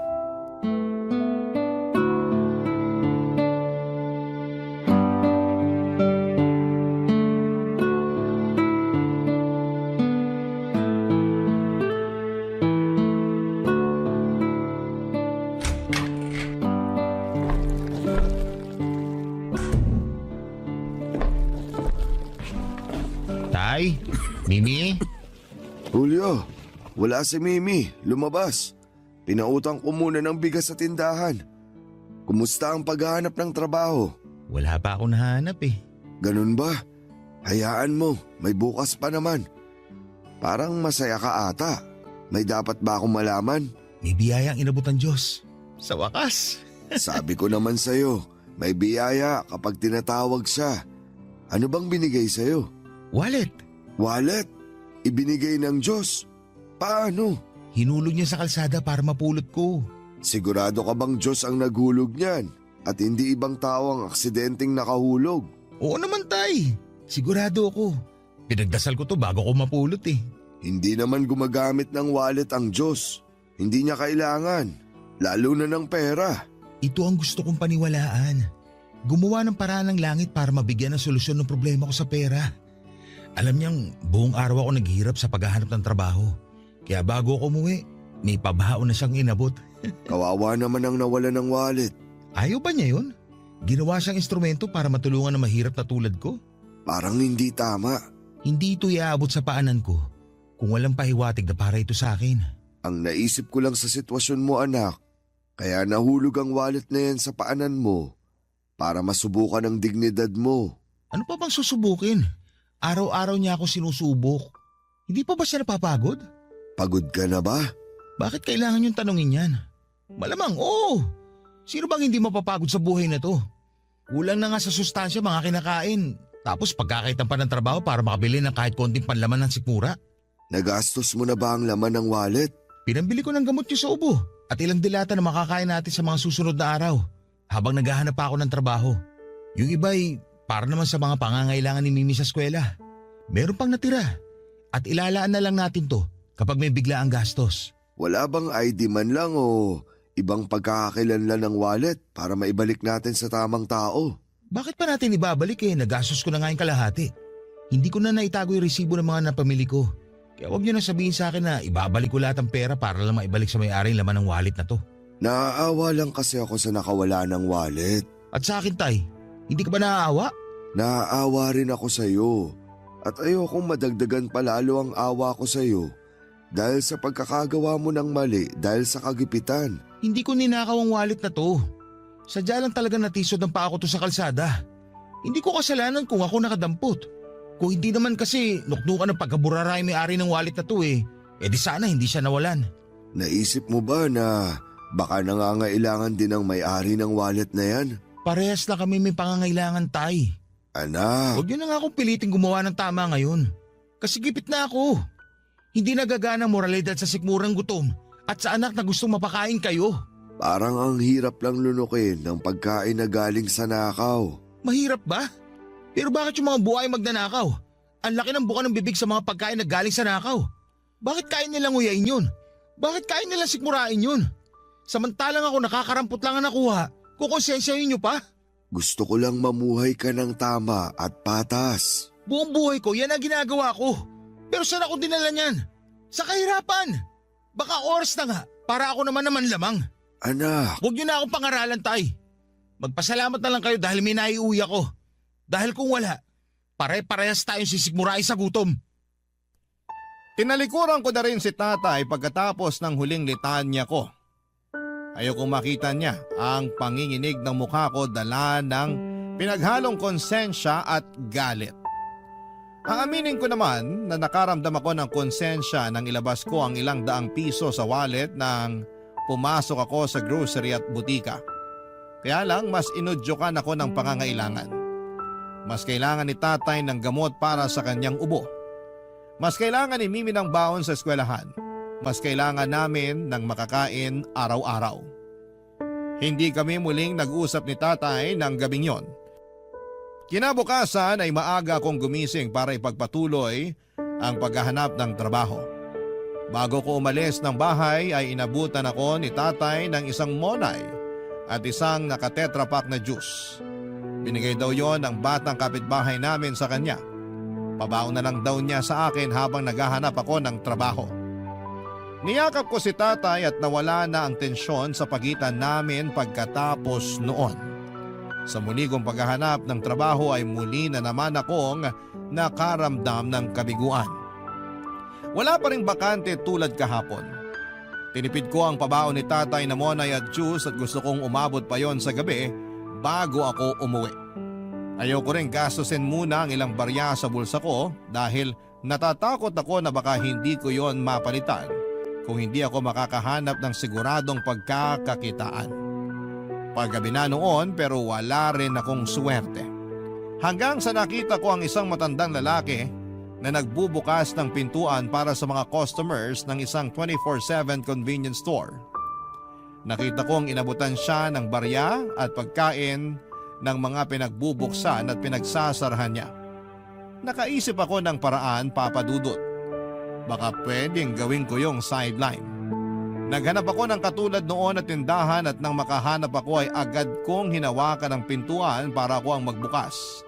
Tay? Mimi? Julio, wala si Mimi. Lumabas. Pinautang ko muna ng bigas sa tindahan. Kumusta ang paghahanap ng trabaho? Wala pa ako nahanap eh. Ganun ba? Hayaan mo, may bukas pa naman. Parang masaya ka ata. May dapat ba akong malaman? May biyayang inabot ng Diyos. Sa wakas. Sabi ko naman sa'yo, may biyaya kapag tinatawag siya. Ano bang binigay sa'yo? Wallet. Wallet? Ibinigay ng Diyos? Paano? Hinulog niya sa kalsada para mapulot ko. Sigurado ka bang Diyos ang naghulog niyan? At hindi ibang tao ang aksidenteng nakahulog? Oo naman tay. Sigurado ako. Pinagdasal ko to bago ko mapulot eh. Hindi naman gumagamit ng wallet ang Diyos. Hindi niya kailangan. Lalo na ng pera. Ito ang gusto kong paniwalaan. Gumawa ng paraan ng langit para mabigyan ng solusyon ng problema ko sa pera. Alam niyang buong araw ako naghihirap sa paghahanap ng trabaho. Kaya bago ako umuwi, may pabaon na siyang inabot. Kawawa naman ang nawala ng wallet. Ayaw ba niya yun? Ginawa siyang instrumento para matulungan ng mahirap na tulad ko? Parang hindi tama. Hindi ito iaabot sa paanan ko kung walang pahiwatig na para ito sa akin. Ang naisip ko lang sa sitwasyon mo anak, kaya nahulog ang wallet na yan sa paanan mo para masubukan ang dignidad mo. Ano pa bang susubukin? Araw-araw niya ako sinusubok. Hindi pa ba siya napapagod? Pagod ka na ba? Bakit kailangan yung tanongin yan? Malamang oo. Sino bang hindi mapapagod sa buhay na to? Kulang na nga sa sustansya mga kinakain. Tapos pagkakaitan pa ng trabaho para makabili ng kahit konting panlaman ng sikmura. Nagastos mo na ba ang laman ng wallet? Pinambili ko ng gamot yung sa ubo at ilang dilata na makakain natin sa mga susunod na araw habang naghahanap pa ako ng trabaho. Yung iba'y para naman sa mga pangangailangan ni Mimi sa eskwela. Meron pang natira at ilalaan na lang natin to kapag may bigla ang gastos. Wala bang ID man lang o ibang pagkakakilanlan ng wallet para maibalik natin sa tamang tao? Bakit pa natin ibabalik eh? Nagastos ko na nga yung kalahati. Hindi ko na naitago yung resibo ng mga napamili ko. Kaya huwag niyo na sabihin sa akin na ibabalik ko lahat ng pera para lang maibalik sa may-ari yung laman ng wallet na to. Naaawa lang kasi ako sa nakawala ng wallet. At sa akin tay, hindi ka ba naaawa? Naaawa rin ako sa iyo. At ayokong madagdagan pa lalo ang awa ko sa iyo dahil sa pagkakagawa mo ng mali dahil sa kagipitan. Hindi ko ninakaw ang wallet na to. Sadya lang talaga natisod ng paa ko to sa kalsada. Hindi ko kasalanan kung ako nakadampot. Kung hindi naman kasi nuknukan ng pagkaburaray may-ari ng wallet na to eh di sana hindi siya nawalan. Naisip mo ba na baka nangangailangan din ang may-ari ng wallet na yan? Parehas na kami may pangangailangan tay. Anak. Huwag niyo na nga akong piliting gumawa ng tama ngayon. Kasi gipit na ako. Hindi nagagana ang moralidad sa sikmurang gutom at sa anak na gustong mapakain kayo. Parang ang hirap lang lunukin ng pagkain na galing sa nakaw. Mahirap ba? Pero bakit yung mga buhay magnanakaw? Ang laki ng buka ng bibig sa mga pagkain na galing sa nakaw. Bakit kain nilang nguyain yun? Bakit kain nilang sikmurain yun? Samantalang ako nakakarampot lang ang nakuha, kukonsensyahin nyo pa? Gusto ko lang mamuhay ka ng tama at patas. Buong buhay ko, yan ang ginagawa ko. Pero saan ako dinala niyan? Sa kahirapan. Baka oras na nga, para ako naman lamang. Anak, Huwag niyo na akong pangaralan, Tay. Magpasalamat na lang kayo dahil may naiuwi ako. Dahil kung wala, pare-parehas tayong sisigmurain sa gutom. Tinalikuran ko na rin si tatay pagkatapos ng huling litanya ko. Ayokong makita niya ang panginginig ng mukha ko dala ng pinaghalong konsensya at galit. Aaminin ko naman na nakaramdam ako ng konsensya nang ilabas ko ang ilang daang piso sa wallet nang pumasok ako sa grocery at butika. Kaya lang mas inudyokan ako ng pangangailangan. Mas kailangan ni tatay ng gamot para sa kanyang ubo. Mas kailangan ni Mimi ng baon sa eskwelahan. Mas kailangan namin ng makakain araw-araw. Hindi kami muling nag-usap ni tatay ng gabing yon. Kinabukasan ay maaga akong gumising para ipagpatuloy ang paghahanap ng trabaho. Bago ko umalis ng bahay ay inabutan ako ni tatay ng isang monay at isang nakatetrapak na juice. Binigay daw yon ng batang kapitbahay namin sa kanya. Pabaon na lang daw niya sa akin habang naghahanap ako ng trabaho. Niyakap ko si tatay at nawala na ang tensyon sa pagitan namin pagkatapos noon. Sa muli kong paghahanap ng trabaho ay muli na naman akong nakaramdam ng kabiguan. Wala pa ring bakante tulad kahapon. Tinipid ko ang pabaon ni tatay na monay at juice at gusto kong umabot pa yon sa gabi bago ako umuwi. Ayoko rin gastusin muna ang ilang barya sa bulsa ko dahil natatakot ako na baka hindi ko yon mapalitan kung hindi ako makakahanap ng siguradong pagkakakitaan. Paggabi na noon pero wala rin akong swerte. Hanggang sa nakita ko ang isang matandang lalaki na nagbubukas ng pintuan para sa mga customers ng isang 24/7 convenience store. Nakita kong inabutan siya ng barya at pagkain ng mga pinagbubuksan at pinagsasarahan niya. Nakaisip ako ng paraan, Papa Dudut. Baka pwedeng gawin ko yung sideline. Naghanap ako ng katulad noon na tindahan at nang makahanap ako ay agad kong hinawakan ang pintuan para ako ang magbukas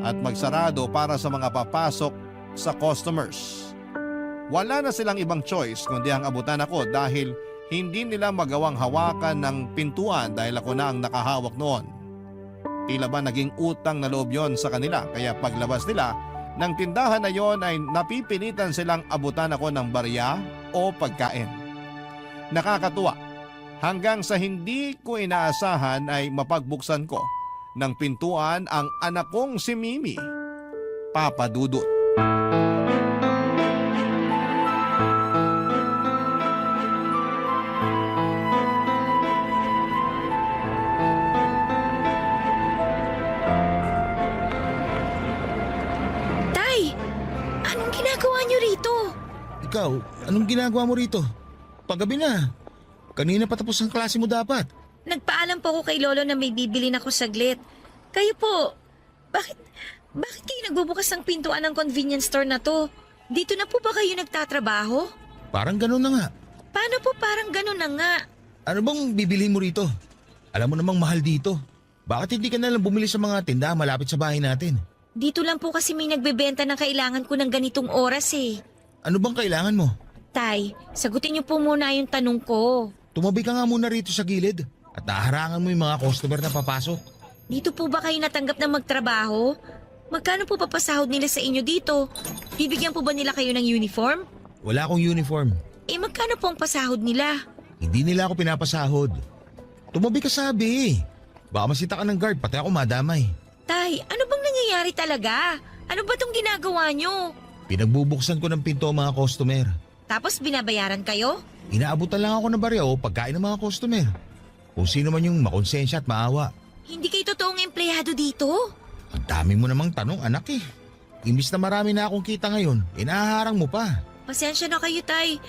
at magsarado para sa mga papasok sa customers. Wala na silang ibang choice kundi ang abutan ako dahil hindi nila magawang hawakan ng pintuan dahil ako na ang nakahawak noon. Tila ba naging utang na loob yon sa kanila kaya paglabas nila ng tindahan na yon ay napipilitan silang abutan ako ng barya o pagkain. Nakakatuwa, hanggang sa hindi ko inaasahan ay mapagbuksan ko ng pintuan ang anak kong si Mimi, Papa Dudut. Ikaw, anong ginagawa mo rito? Paggabi na. Kanina patapos ang klase mo dapat. Nagpaalam po ako kay Lolo na may bibilin ako saglit. Kayo po, bakit kayo nagbubukas ng pintuan ng convenience store na to? Dito na po ba kayo nagtatrabaho? Parang ganun na nga. Paano po parang ganun na nga? Ano bang bibilhin mo rito? Alam mo namang mahal dito. Bakit hindi ka na lang bumili sa mga tindahan malapit sa bahay natin? Dito lang po kasi may nagbebenta ng kailangan ko ng ganitong oras eh. Ano bang kailangan mo? Tay, sagutin niyo po muna yung tanong ko. Tumabi ka nga muna rito sa gilid at naharangan mo yung mga customer na papasok. Dito po ba kayo natanggap na magtrabaho? Magkano po papasahod nila sa inyo dito? Bibigyan po ba nila kayo ng uniform? Wala akong uniform. Eh magkano po ang pasahod nila? Hindi nila ako pinapasahod. Tumabi ka sabi. Baka masita ka ng guard pati ako madamay. Tay, ano bang nangyayari talaga? Ano ba tong ginagawa nyo? Pinagbubuksan ko ng pinto ang mga customer. Tapos binabayaran kayo? Inaabutan lang ako ng barya o pagkain ng mga customer. Kung sino man yung makonsensya at maawa. Hindi kayo totoong empleyado dito? Ang dami mo namang tanong anak eh. Imbis na marami na akong kita ngayon, inaharang mo pa. Pasensya na kayo, Tay.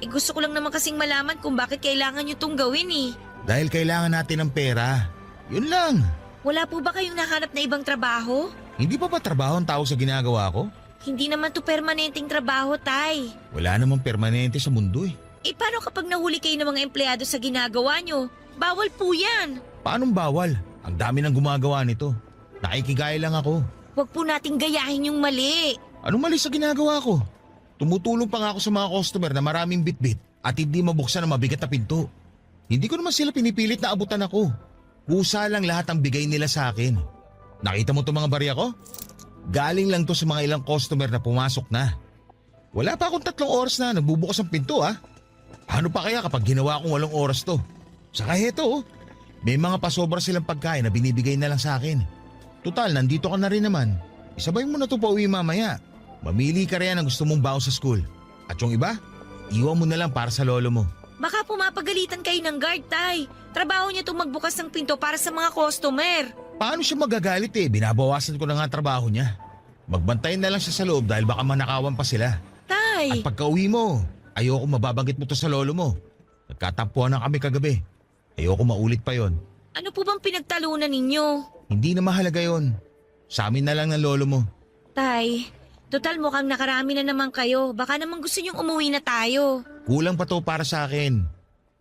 Gusto ko lang naman kasing malaman kung bakit kailangan nyo tong gawin eh. Dahil kailangan natin ng pera. Yun lang. Wala po ba kayong nahanap na ibang trabaho? Hindi pa ba trabaho ang tawag sa ginagawa ko? Hindi naman to permanenteng trabaho, Tay. Wala namang permanente sa mundo eh. Eh paano kapag nahuli kayo ng mga empleyado sa ginagawa nyo? Bawal po yan. Paanong bawal? Ang dami nang gumagawa nito. Nakikigaya lang ako. Huwag po nating gayahin yung mali. Anong mali sa ginagawa ko? Tumutulong pa nga ako sa mga customer na maraming bitbit at hindi mabuksan ang mabigat na pinto. Hindi ko naman sila pinipilit na abutan ako. Kusa lang lahat ang bigay nila sa akin. Nakita mo itong mga barya ko? Galing lang to sa mga ilang customer na pumasok na. Wala pa akong 3 oras na nagbubukas ang pinto ah. Paano pa kaya kapag ginawa kong 8 oras to? Saka heto oh, may mga pasobra silang pagkain na binibigay na lang sa akin. Tutal, nandito ka na rin naman. Isabay mo na to pa uwi mamaya. Mamili ka rin ang gusto mong baon sa school. At yung iba, iwan mo na lang para sa lolo mo. Baka pumapagalitan kayo ng guard, Tay. Trabaho niya itong magbukas ng pinto para sa mga customer. Paano siya magagalit eh? Binabawasan ko na nga ang trabaho niya. Magbantayin na lang siya sa loob dahil baka manakawan pa sila. Tay! At pagka uwi mo, ayoko mababanggit mo to sa lolo mo. Nagkatampuhan na kami kagabi. Ayoko maulit pa yon. Ano po bang pinagtalunan ninyo? Hindi na mahalaga yon. Sa amin na lang ng lolo mo. Tay, total mukhang nakarami na naman kayo. Baka naman gusto niyong umuwi na tayo. Kulang pa to para sa akin.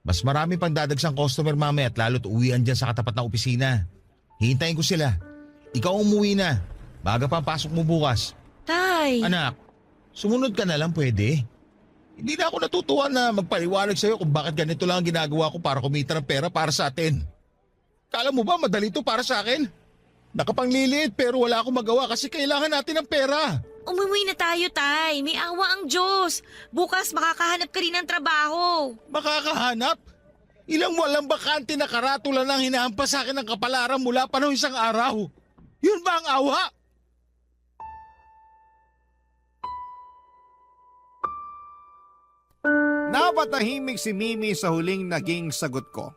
Mas marami pang dadagsang customer mamaya at lalo't uwian dyan sa katapat na opisina. Hihintayin ko sila. Ikaw umuwi na. Baga pa ang pasok mo bukas. Tay! Anak, sumunod ka na lang pwede. Hindi na ako natutuwa na magpaliwanag sa'yo kung bakit ganito lang ang ginagawa ko para kumita ng pera para sa atin. Kala mo ba madali to para sa akin? Nakapangliliit pero wala akong magawa kasi kailangan natin ng pera. Umuwi na tayo, Tay. May awa ang Diyos. Bukas makakahanap ka rin ng trabaho. Makakahanap? Ilang walang bakante na karatula nang hinahampas sa akin ng kapalaran mula pa noong isang araw. Yun ba ang awa? Napatahimik si Mimi sa huling naging sagot ko.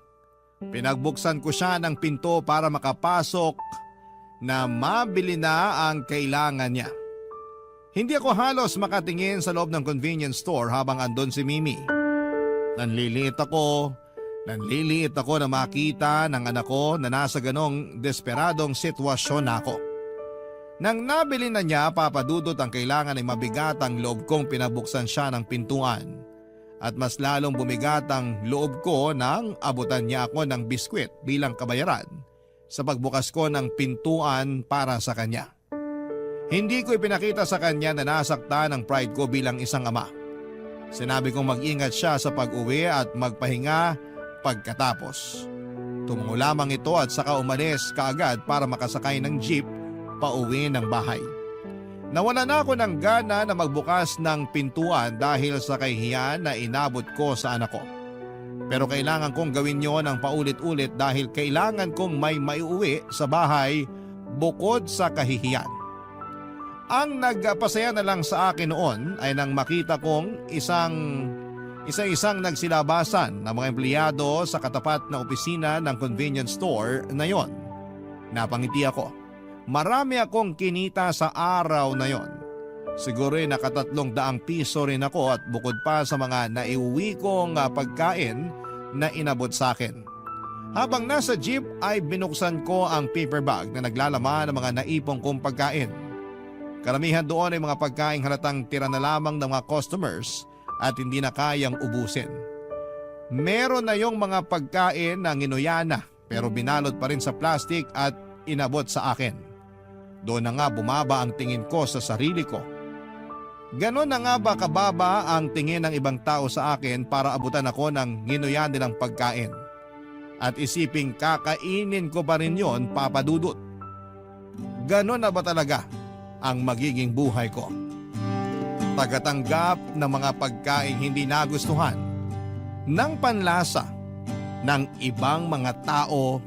Pinagbuksan ko siya ng pinto para makapasok na mabili na ang kailangan niya. Hindi ako halos makatingin sa loob ng convenience store habang andon si Mimi. Nanliliit ako na makita ng anak ko na nasa ganong desperadong sitwasyon ako. Nang nabili na niya, papadudot ang kailangan ay mabigat ang loob kong pinabuksan siya ng pintuan. At mas lalong bumigat ang loob ko nang abutan niya ako ng biskwit bilang kabayaran sa pagbukas ko ng pintuan para sa kanya. Hindi ko ipinakita sa kanya na nasaktan ang pride ko bilang isang ama. Sinabi kong mag-ingat siya sa pag-uwi at magpahinga pagkatapos. Tumungo lamang ito at saka umalis kaagad para makasakay ng jeep pauwi ng bahay. Nawala na ako ng gana na magbukas ng pintuan dahil sa kahihiyan na inabot ko sa anak ko. Pero kailangan kong gawin yon ng paulit-ulit dahil kailangan kong may maiuwi sa bahay bukod sa kahihiyan. Ang nagpasaya na lang sa akin noon ay nang makita kong isa-isang nagsilabasan ng mga empleyado sa katapat na opisina ng convenience store na yon. Napangiti ako. Marami akong kinita sa araw na yon. Siguro ay naka-300 piso rin ako at bukod pa sa mga naiuwi kong pagkain na inabot sa akin. Habang nasa jeep ay binuksan ko ang paper bag na naglalaman ng mga naipong kong pagkain. Karamihan doon ay mga pagkain halatang tira na lamang ng mga customers at hindi na kayang ubusin. Meron na yung mga pagkain na nginuya na pero binalot pa rin sa plastic at inabot sa akin. Doon na nga bumaba ang tingin ko sa sarili ko. Ganon na nga ba kababa ang tingin ng ibang tao sa akin para abutan ako ng nginuya nilang pagkain? At isiping kakainin ko pa rin yon, papadudot. Ganon na ba talaga ang magiging buhay ko? Tagatanggap ng mga pagkain hindi nagustuhan, ng panlasa ng ibang mga tao,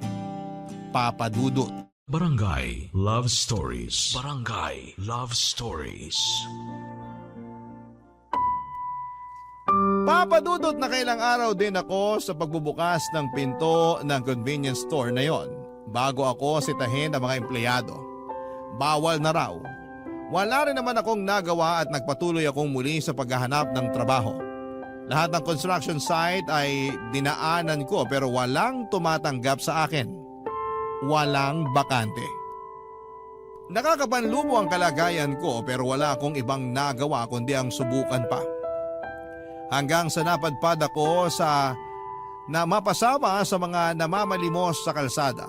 papadudot. Barangay Love Stories. Barangay Love Stories. Papadudot na kailang araw din ako sa pagbubukas ng pinto ng convenience store na yon bago ako sitahin ng mga empleyado. Bawal na raw. Wala rin naman akong nagawa at nagpatuloy akong muli sa paghahanap ng trabaho. Lahat ng construction site ay dinaanan ko pero walang tumatanggap sa akin. Walang bakante. Nakakapanlumo ang kalagayan ko pero wala akong ibang nagawa kundi ang subukan pa. Hanggang sa napadpad ako na mapasama sa mga namamalimos sa kalsada.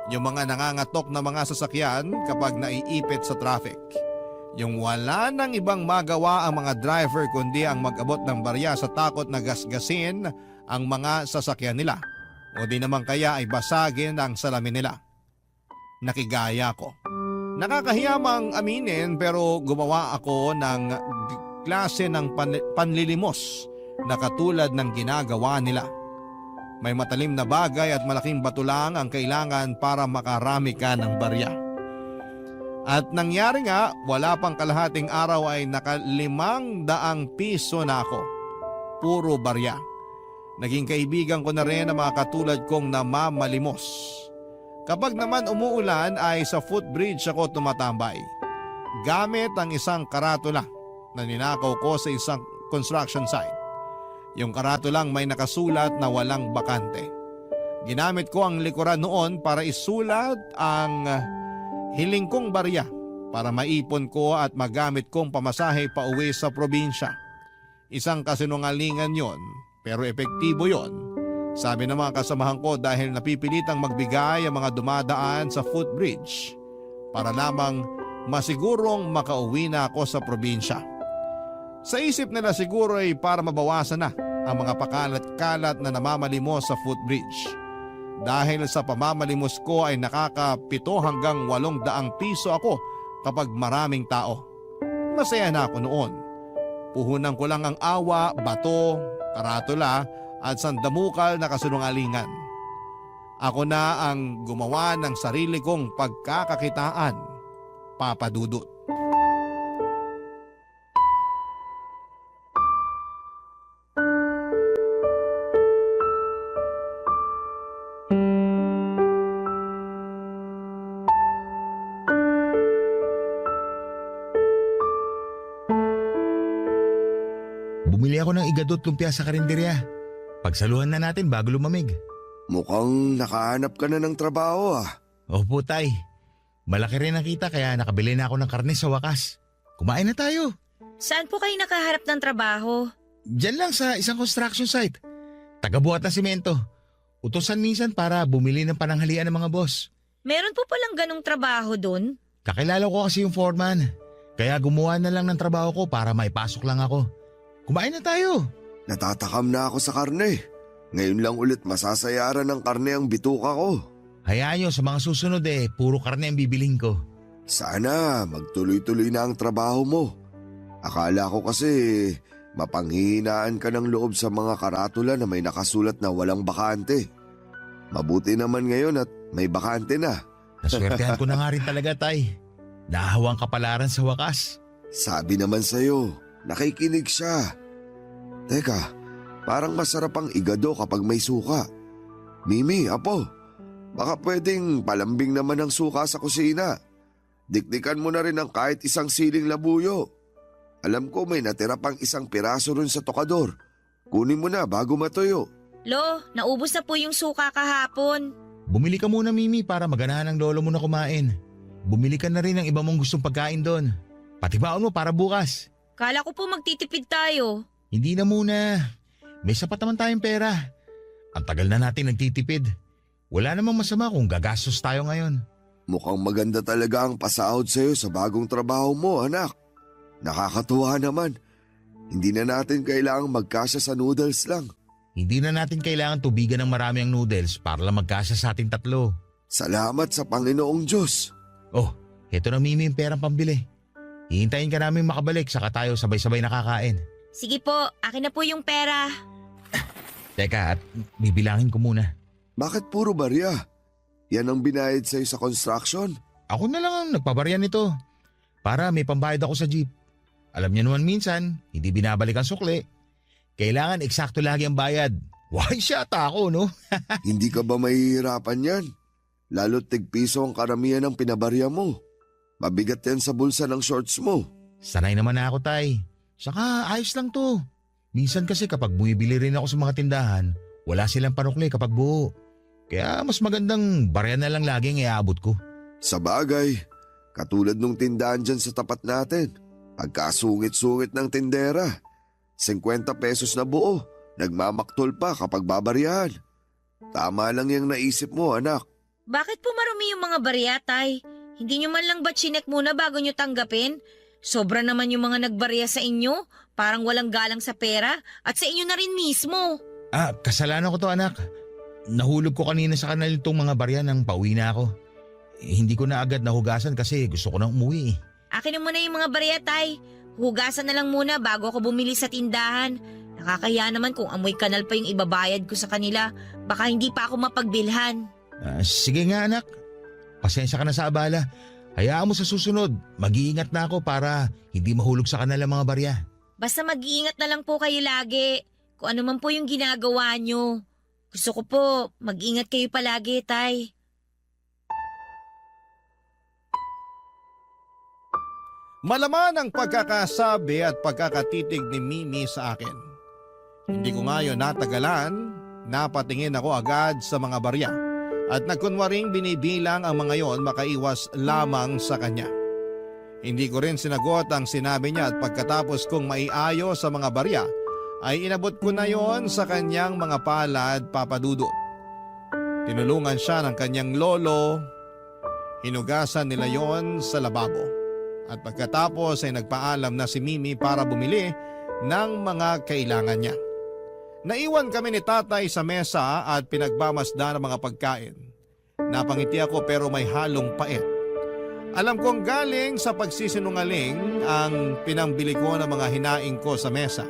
Yung mga nangangatok na mga sasakyan kapag naiipit sa traffic. Yung wala nang ibang magawa ang mga driver kundi ang mag-abot ng barya sa takot na gasgasin ang mga sasakyan nila. O di naman kaya ay basagin ang salamin nila. Nakigaya ko. Nakakahiyamang aminin pero gumawa ako ng klase ng panlilimos na katulad ng ginagawa nila. May matalim na bagay at malaking bato lang ang kailangan para makarami ka ng barya. At nangyari nga, wala pang kalahating araw ay naka-500 piso na ako. Puro barya. Naging kaibigan ko na rin ang mga katulad kong namamalimos. Kapag naman umuulan ay sa footbridge ako tumatambay. Gamit ang isang karatula na ninakaw ko sa isang construction site. Yung karatulang may nakasulat na walang bakante. Ginamit ko ang likuran noon para isulat ang hiling kong barya para maipon ko at magamit kong pamasahe pa uwi sa probinsya. Isang kasinungalingan yon pero epektibo yon. Sabi ng mga kasamahan ko dahil napipilitang magbigay ang mga dumadaan sa footbridge para lamang masigurong makauwi na ako sa probinsya. Sa isip nila siguro ay para mabawasan na ang mga pakalat-kalat na namamalimos sa footbridge. Dahil sa pamamalimos ko ay nakaka-7 hanggang 800 piso ako kapag maraming tao. Masaya na ako noon. Puhunan ko lang ang awa, bato, karatula at sandamukal na kasinungalingan. Ako na ang gumawa ng sarili kong pagkakakitaan, Papa Dudut. Bumili ako ng igadot lumpia sa karinderya. Pagsaluhan na natin bago lumamig. Mukhang nakahanap ka na ng trabaho ah. Opo, tay. Malaki rin ang kita kaya nakabili na ako ng karne sa wakas. Kumain na tayo. Saan po kayo nakaharap ng trabaho? Diyan lang sa isang construction site. Tagabuhat ng simento. Utusan minsan para bumili ng pananghalian ng mga boss. Meron po palang ganong trabaho dun? Kakilala ko kasi yung foreman. Kaya gumawa na lang ng trabaho ko para maipasok lang ako. Kumain na tayo. Natatakam na ako sa karne. Ngayon lang ulit masasayaran ng karne ang bituka ko. Hayaan nyo, sa mga susunod puro karne ang bibilhin ko. Sana magtuloy-tuloy na ang trabaho mo. Akala ko kasi mapanghihinaan ka ng loob sa mga karatula na may nakasulat na walang bakante. Mabuti naman ngayon at may bakante na. Naswertehan ko na nga rin talaga, tay. Nahawang kapalaran sa wakas. Sabi naman sa'yo, nakikinig siya. Teka, parang masarap ang igado kapag may suka. Mimi, apo, baka pwedeng palambing naman ang suka sa kusina. Dikdikan mo na rin ang kahit isang siling labuyo. Alam ko may natira pang isang piraso rin sa tokador. Kunin mo na bago matuyo. Lo, naubos na po yung suka kahapon. Bumili ka muna, Mimi, para maganahan ng lolo mo na kumain. Bumili ka na rin ng iba mong gustong pagkain doon. Pati baon mo para bukas. Kala ko po magtitipid tayo. Hindi na muna. May sapat naman tayong pera. Ang tagal na natin nagtitipid. Wala namang masama kung gagastos tayo ngayon. Mukhang maganda talaga ang pasahod sa'yo sa bagong trabaho mo, anak. Nakakatuwa naman. Hindi na natin kailangang magkasya sa noodles lang. Hindi na natin kailangan tubigan ng marami ang noodles para lang magkasya sa ating tatlo. Salamat sa Panginoong Diyos. Oh, heto na, Mimi, yung perang pambili. Hihintayin ka namin makabalik saka tayo sabay-sabay nakakain. Sige po, akin na po yung pera. Teka, at bibilangin ko muna. Bakit puro barya? Yan ang binayad sa'yo sa construction? Ako na lang ang nagpabarya nito. Para may pambayad ako sa jeep. Alam niyo naman minsan, hindi binabalik ang sukli. Kailangan eksakto lagi ang bayad. Why shata ako, no? Hindi ka ba mahihirapan yan? Lalo't tig-piso ang karamihan ng pinabarya mo. Mabigat yan sa bulsa ng shorts mo. Sanay naman na ako, tay. Saka ayos lang to. Minsan kasi kapag bumibili rin ako sa mga tindahan, wala silang panukli kapag buo. Kaya mas magandang barya na lang lagi ang iaabot ko. Sa bagay, Katulad nung tindahan dyan sa tapat natin. Pagkasungit-sungit ng tindera. 50 pesos na buo. Nagmamaktol pa kapag babaryahan. Tama lang yung naisip mo, anak. Bakit po marumi yung mga barya, Tay? Hindi nyo man lang ba chinek muna bago nyo tanggapin? Sobra naman yung mga nagbarya sa inyo. Parang walang galang sa pera at sa inyo na rin mismo. Kasalanan ko to anak. Nahulog ko kanina sa kanal itong mga barya nang pauwi na ako. Hindi ko na agad nahugasan kasi gusto ko nang umuwi. Akin na muna yung mga barya, Tay. Hugasan na lang muna bago ako bumili sa tindahan. Nakakaya naman kung amoy kanal pa yung ibabayad ko sa kanila. Baka hindi pa ako mapagbilhan. Sige nga anak. Pasensya ka na sa abala. Hayaan mo sa susunod. Mag-iingat na ako para hindi mahulog sa kanal ang mga barya. Basta mag-iingat na lang po kayo lagi. Kung ano man po yung ginagawa nyo. Gusto ko po, mag-ingat kayo palagi, Tay. Malaman ang pagkakasabi at pagkakatitig ni Mimi sa akin. Hindi ko ngayon natagalan, napatingin ako agad sa mga barya at nagkunwaring binibilang ang mga yon makaiwas lamang sa kanya. Hindi ko rin sinagot ang sinabi niya at pagkatapos kong maiayo sa mga barya ay inabot ko na yon sa kanyang mga palad papadudot. Tinulungan siya ng kanyang lolo, hinugasan nila yon sa lababo. At pagkatapos ay nagpaalam na si Mimi para bumili ng mga kailangan niya. Naiwan kami ni tatay sa mesa at pinagmamasdan ang mga pagkain. Napangiti ako pero may halong pait. Alam kong galing sa pagsisinungaling ang pinambili ko ng mga hinaing ko sa mesa.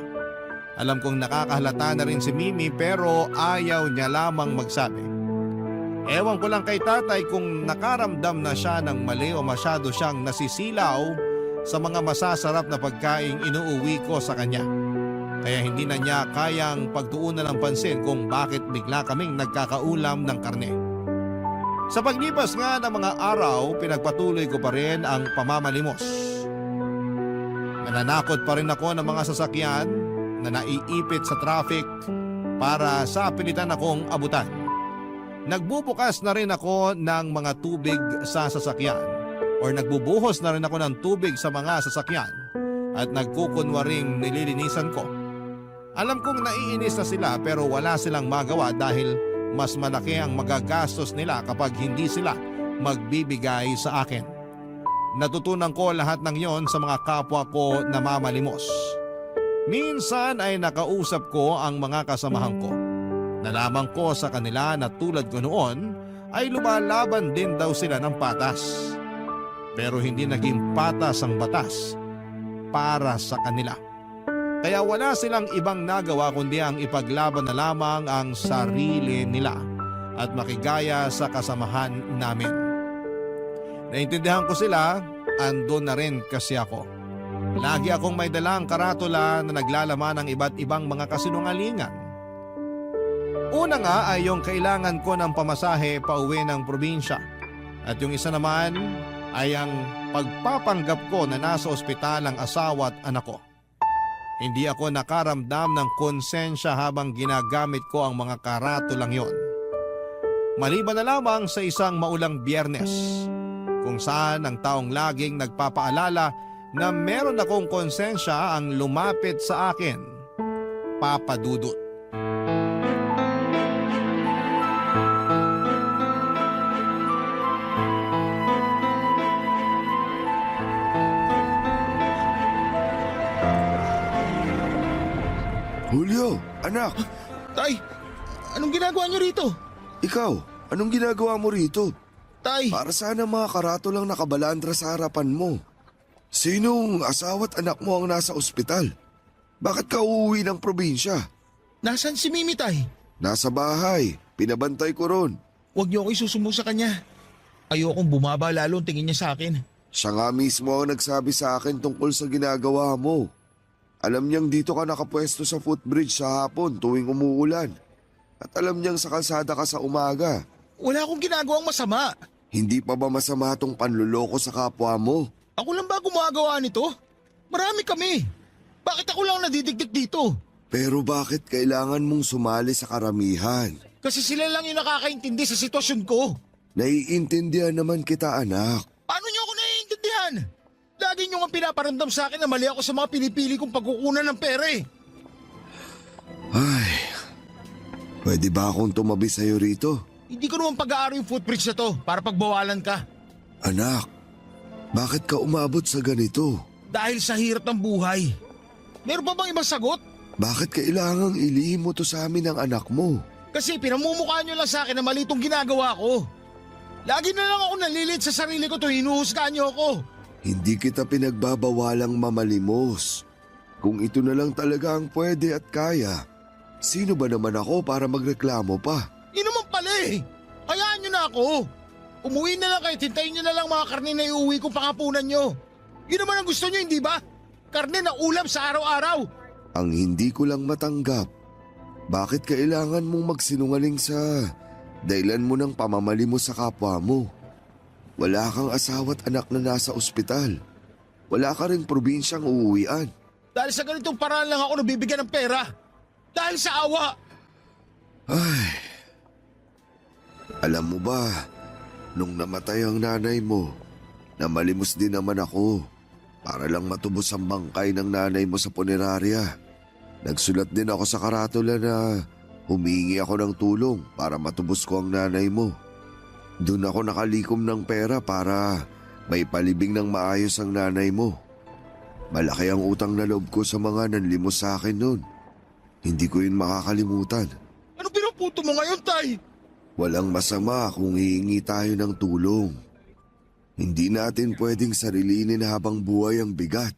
Alam kong nakakahalata na rin si Mimi pero ayaw niya lamang magsabi. Ewan ko lang kay tatay kung nakaramdam na siya ng mali o masyado siyang nasisilaw sa mga masasarap na pagkaing inuuwi ko sa kanya. Kaya hindi na niya kayang pagtuunan ng pansin kung bakit bigla kaming nagkakaulam ng karne. Sa paglipas nga ng mga araw, pinagpatuloy ko pa rin ang pamamalimos. Nananakot pa rin ako ng mga sasakyan na naiipit sa traffic para sa pilitan akong abutan. Nagbubukas na rin ako ng mga tubig sa sasakyan or nagbubuhos na rin ako ng tubig sa mga sasakyan at nagkukunwaring nililinisan ko. Alam kong naiinis na sila pero wala silang magawa dahil mas malaki ang magagastos nila kapag hindi sila magbibigay sa akin. Natutunan ko lahat ng yon sa mga kapwa ko na mamalimos. Minsan ay nakausap ko ang mga kasamahan ko. Nalaman ko sa kanila na tulad ko noon ay lumalaban din daw sila ng patas. Pero hindi naging patas ang batas para sa kanila. Kaya wala silang ibang nagawa kundi ang ipaglaban na lamang ang sarili nila at makigaya sa kasamahan namin. Naintindihan ko sila, andun na rin kasi ako. Lagi akong may dalang karatula na naglalaman ng iba't ibang mga kasinungalingan. Una nga ay yung kailangan ko ng pamasahe pauwi ng probinsya. At yung isa naman ay ang pagpapanggap ko na nasa ospital ang asawa at anak ko. Hindi ako nakaramdam ng konsensya habang ginagamit ko ang mga karatulang yon. Maliban na lamang sa isang maulang Biyernes, kung saan ang taong laging nagpapaalala na meron akong konsensya ang lumapit sa akin, Papa Dudut. Julio, anak, Tay, anong ginagawa niyo rito? ikaw, anong ginagawa mo rito? Tay, Para sana mga karatulang nakabalandra sa harapan mo. Sinong asawa at anak mo ang nasa ospital? Bakit ka uuwi ng probinsya? nasan si Mimi, Tay? Nasa bahay, pinabantay ko ron. Huwag niyo ako isusumbong sa kanya. Ayokong bumaba lalo ang tingin niya sa akin. Siya nga mismo ang nagsabi sa akin tungkol sa ginagawa mo. Alam niyang dito ka nakapwesto sa footbridge sa hapon tuwing umuulan. At alam niyang sa kalsada ka sa umaga. Wala akong ginagawang masama. Hindi pa ba masama tong panluloko sa kapwa mo? Ako lang ba gumagawa nito? Marami kami. Bakit ako lang nadidigdig dito? Pero bakit kailangan mong sumali sa karamihan? Kasi sila lang yung nakakaintindi sa sitwasyon ko. Naiintindihan naman kita, anak. Paano niyo ako naiintindihan? yan? Lagi nyo nga pinaparamdam sa akin na mali ako sa mga pinipili kong pagkukunan ng pera eh. Ay, pwede ba akong tumabi sa'yo rito? Hindi ko naman pag-aaro yung footbridge na to para pagbawalan ka. Anak, bakit ka umabot sa ganito? Dahil sa hirap ng buhay. Meron pa bang ibang sagot? Bakit kailangang ilihim mo to sa amin ng anak mo? Kasi pinamumukha nyo lang sa akin na mali itong ginagawa ko. Lagi na lang ako nalilit sa sarili ko to, hinuhusgahan nyo ako. Hindi kita pinagbabawalang mamalimos. Kung ito na lang talaga ang pwede at kaya, sino ba naman ako para magreklamo pa? Yun naman pala eh. Hayaan nyo na ako. Umuwi na lang kayo, tintayin nyo na lang mga karne na iuwi kong pangapunan nyo. Yun naman ang gusto nyo, hindi ba? Karne na ulam sa araw-araw. Ang hindi ko lang matanggap, bakit kailangan mong magsinungaling sa dahilan mo ng pamamali mo sa kapwa mo? Wala kang asawa't anak na nasa ospital. Wala ka rin probinsyang uuwian. Dahil sa ganitong paraan lang ako nabibigyan ng pera. Dahil sa awa. Ay, alam mo ba, nung namatay ang nanay mo, namalimos din naman ako para lang matubos ang bangkay ng nanay mo sa punerarya. Nagsulat din ako sa karatula na humingi ako ng tulong para matubos ko ang nanay mo. Doon ako nakalikom ng pera para may palibing ng maayos ang nanay mo. Malaki ang utang na loob ko sa mga nanlimos sa akin noon. Hindi ko yun makakalimutan. Ano pinuputo mo ngayon, Tay? Walang masama kung hihingi tayo ng tulong. Hindi natin pwedeng sarilinin habang buhay ang bigat.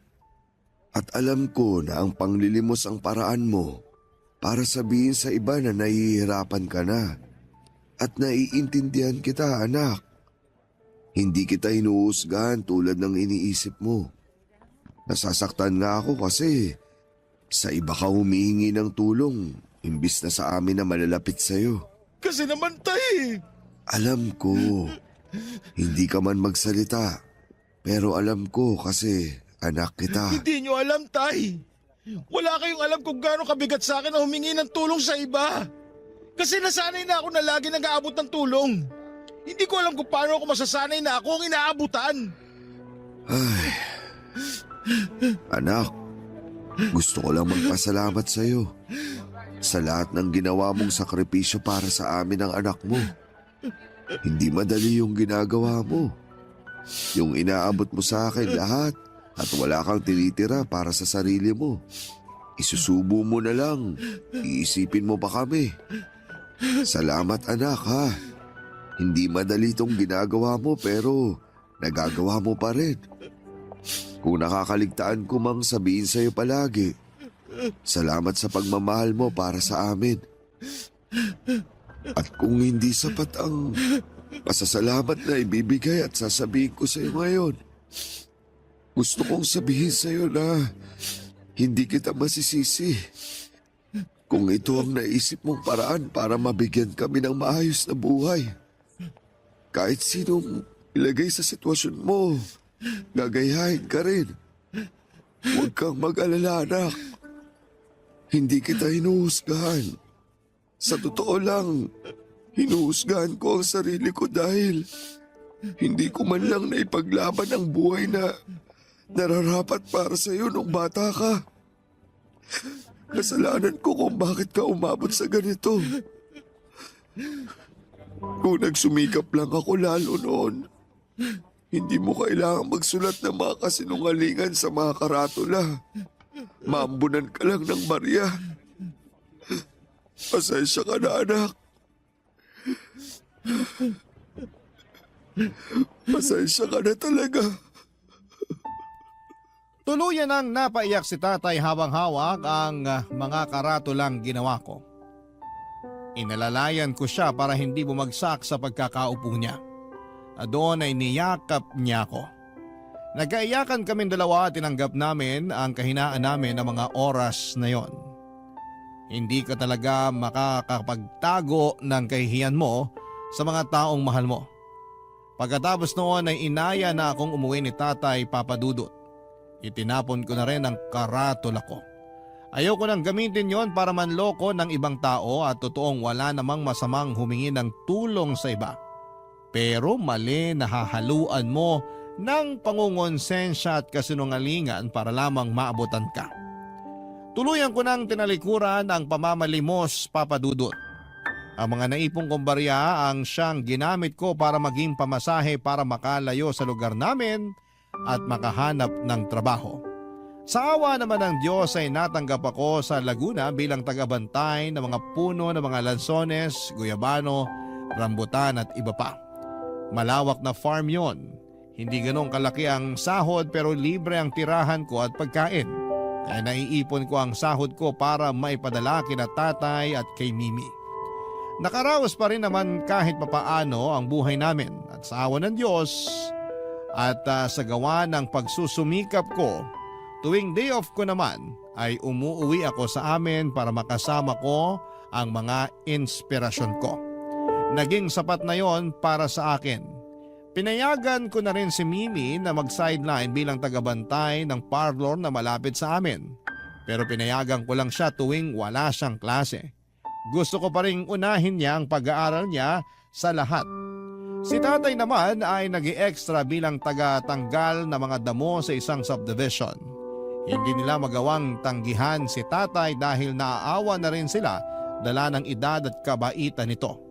At alam ko na ang panglilimos ang paraan mo para sabihin sa iba na nahihirapan ka na. At naiintindihan kita, anak. Hindi kita hinuhusgahan tulad ng iniisip mo. Nasasaktan nga ako kasi sa iba ka humihingi ng tulong imbis na sa amin na malalapit sa'yo. Kasi naman, Tay. Alam ko, hindi ka man magsalita. Pero alam ko kasi anak kita. Hindi nyo alam, Tay. Wala kayong alam kung gaano kabigat sa akin na humingi ng tulong sa iba. Kasi nasanay na ako na lagi nag-aabot ng tulong. Hindi ko alam kung paano ako masasanay na ako ang inaabutan. Ay, anak, gusto ko lang magpasalamat sa iyo sa lahat ng ginawa mong sakripisyo para sa amin ng anak mo. Hindi madali yung ginagawa mo. Yung inaabot mo sa akin lahat at wala kang tinitira para sa sarili mo. Isusubo mo na lang, iisipin mo pa kami. Salamat anak ha. Hindi madali itong ginagawa mo pero nagagawa mo pa rin. Kung nakakaligtaan ko mang sabihin sa'yo palagi, salamat sa pagmamahal mo para sa amin. At kung hindi sapat ang pasasalamat na ibibigay at sasabihin ko sa'yo ngayon, gusto kong sabihin sa'yo na hindi kita masisisi. Kung ito ang naisip mong paraan para mabigyan kami ng maayos na buhay. Kahit sinong ilagay sa sitwasyon mo, gagayahin ka rin. Huwag kang mag-alala, anak. Hindi kita hinuhusgahan. Sa totoo lang, hinuhusgahan ko ang sarili ko dahil hindi ko man lang naipaglaban ang buhay na nararapat para sa iyo nung bata ka. Kasalanan ko kung bakit ka umabot sa ganito. Kung nagsumikap lang ako lalo noon, hindi mo kailangang magsulat ng mga kasinungalingan sa mga karatula. Maambunan ka lang ng barya. Pasensya ka na, anak. Pasensya ka na talaga. Tuluyan ang napaiyak si tatay habang hawak ang mga karatulang ginawa ko. Inalalayan ko siya para hindi bumagsak sa pagkakaupo niya. Doon ay niyakap niya ako. Nagkaiyakan kaming dalawa at tinanggap namin ang kahinaan namin ng mga oras na yon. Hindi ka talaga makakapagtago ng kahihiyan mo sa mga taong mahal mo. Pagkatapos noon ay inaya na akong umuwi ni tatay Papadudot. Itinapon ko na rin ang karatula ko. Ayoko nang gamitin yon para manloko ng ibang tao at totoong wala namang masamang humingi ng tulong sa iba. Pero mali na hahaluan mo ng pangungonsensya at kasinungalingan para lamang maabutan ka. Tuluyan ko nang tinalikuran ang pamamalimos, Papa Dudut. Ang mga naipong kong barya ang siyang ginamit ko para maging pamasahe para makalayo sa lugar namin at makahanap ng trabaho. Sa awa naman ng Diyos ay natanggap ako sa Laguna bilang tagabantay ng mga puno ng mga lansones, guyabano, rambutan at iba pa. Malawak na farm yon. Hindi ganong kalaki ang sahod pero libre ang tirahan ko at pagkain. Kaya naiipon ko ang sahod ko para maipadala kina tatay at kay Mimi. Nakaraos pa rin naman kahit papaano ang buhay namin at sa awa ng Diyos at sa gawa ng pagsusumikap ko, tuwing day off ko naman ay umuuwi ako sa amin para makasama ko ang mga inspirasyon ko. Naging sapat na yon para sa akin. Pinayagan ko na rin si Mimi na mag-sideline bilang tagabantay ng parlor na malapit sa amin. Pero pinayagan ko lang siya tuwing wala siyang klase. Gusto ko pa rin unahin niya ang pag-aaral niya sa lahat. Si tatay naman ay nag-extra bilang taga-tanggal na mga damo sa isang subdivision. Hindi nila magawang tanggihan si tatay dahil naaawa na rin sila dala ng edad at kabaitan nito.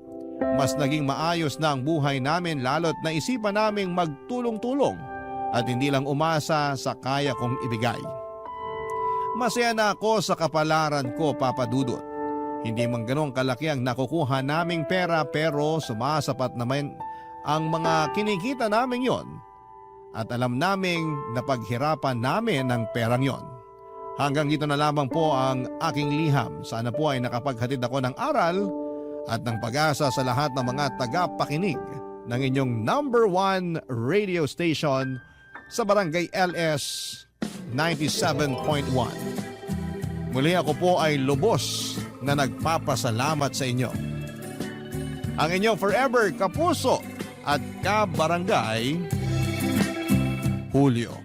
Mas naging maayos na ang buhay namin lalo't naisipan naming magtulong-tulong at hindi lang umasa sa kaya kong ibigay. Masaya na ako sa kapalaran ko, Papa Dudut. Hindi man ganong kalaki ang nakukuha naming pera pero sumasapat naman ang mga kinikita namin yon. At alam naming napaghirapan namin ang perang yon. Hanggang dito na lamang po ang aking liham. Sana po ay nakapaghatid ako ng aral at ng pag-asa sa lahat ng mga tagapakinig ng inyong number 1 radio station sa Barangay LS 97.1. Muli ako po ay lubos na nagpapasalamat sa inyo. Ang inyong forever kapuso at kabarangay, Julio.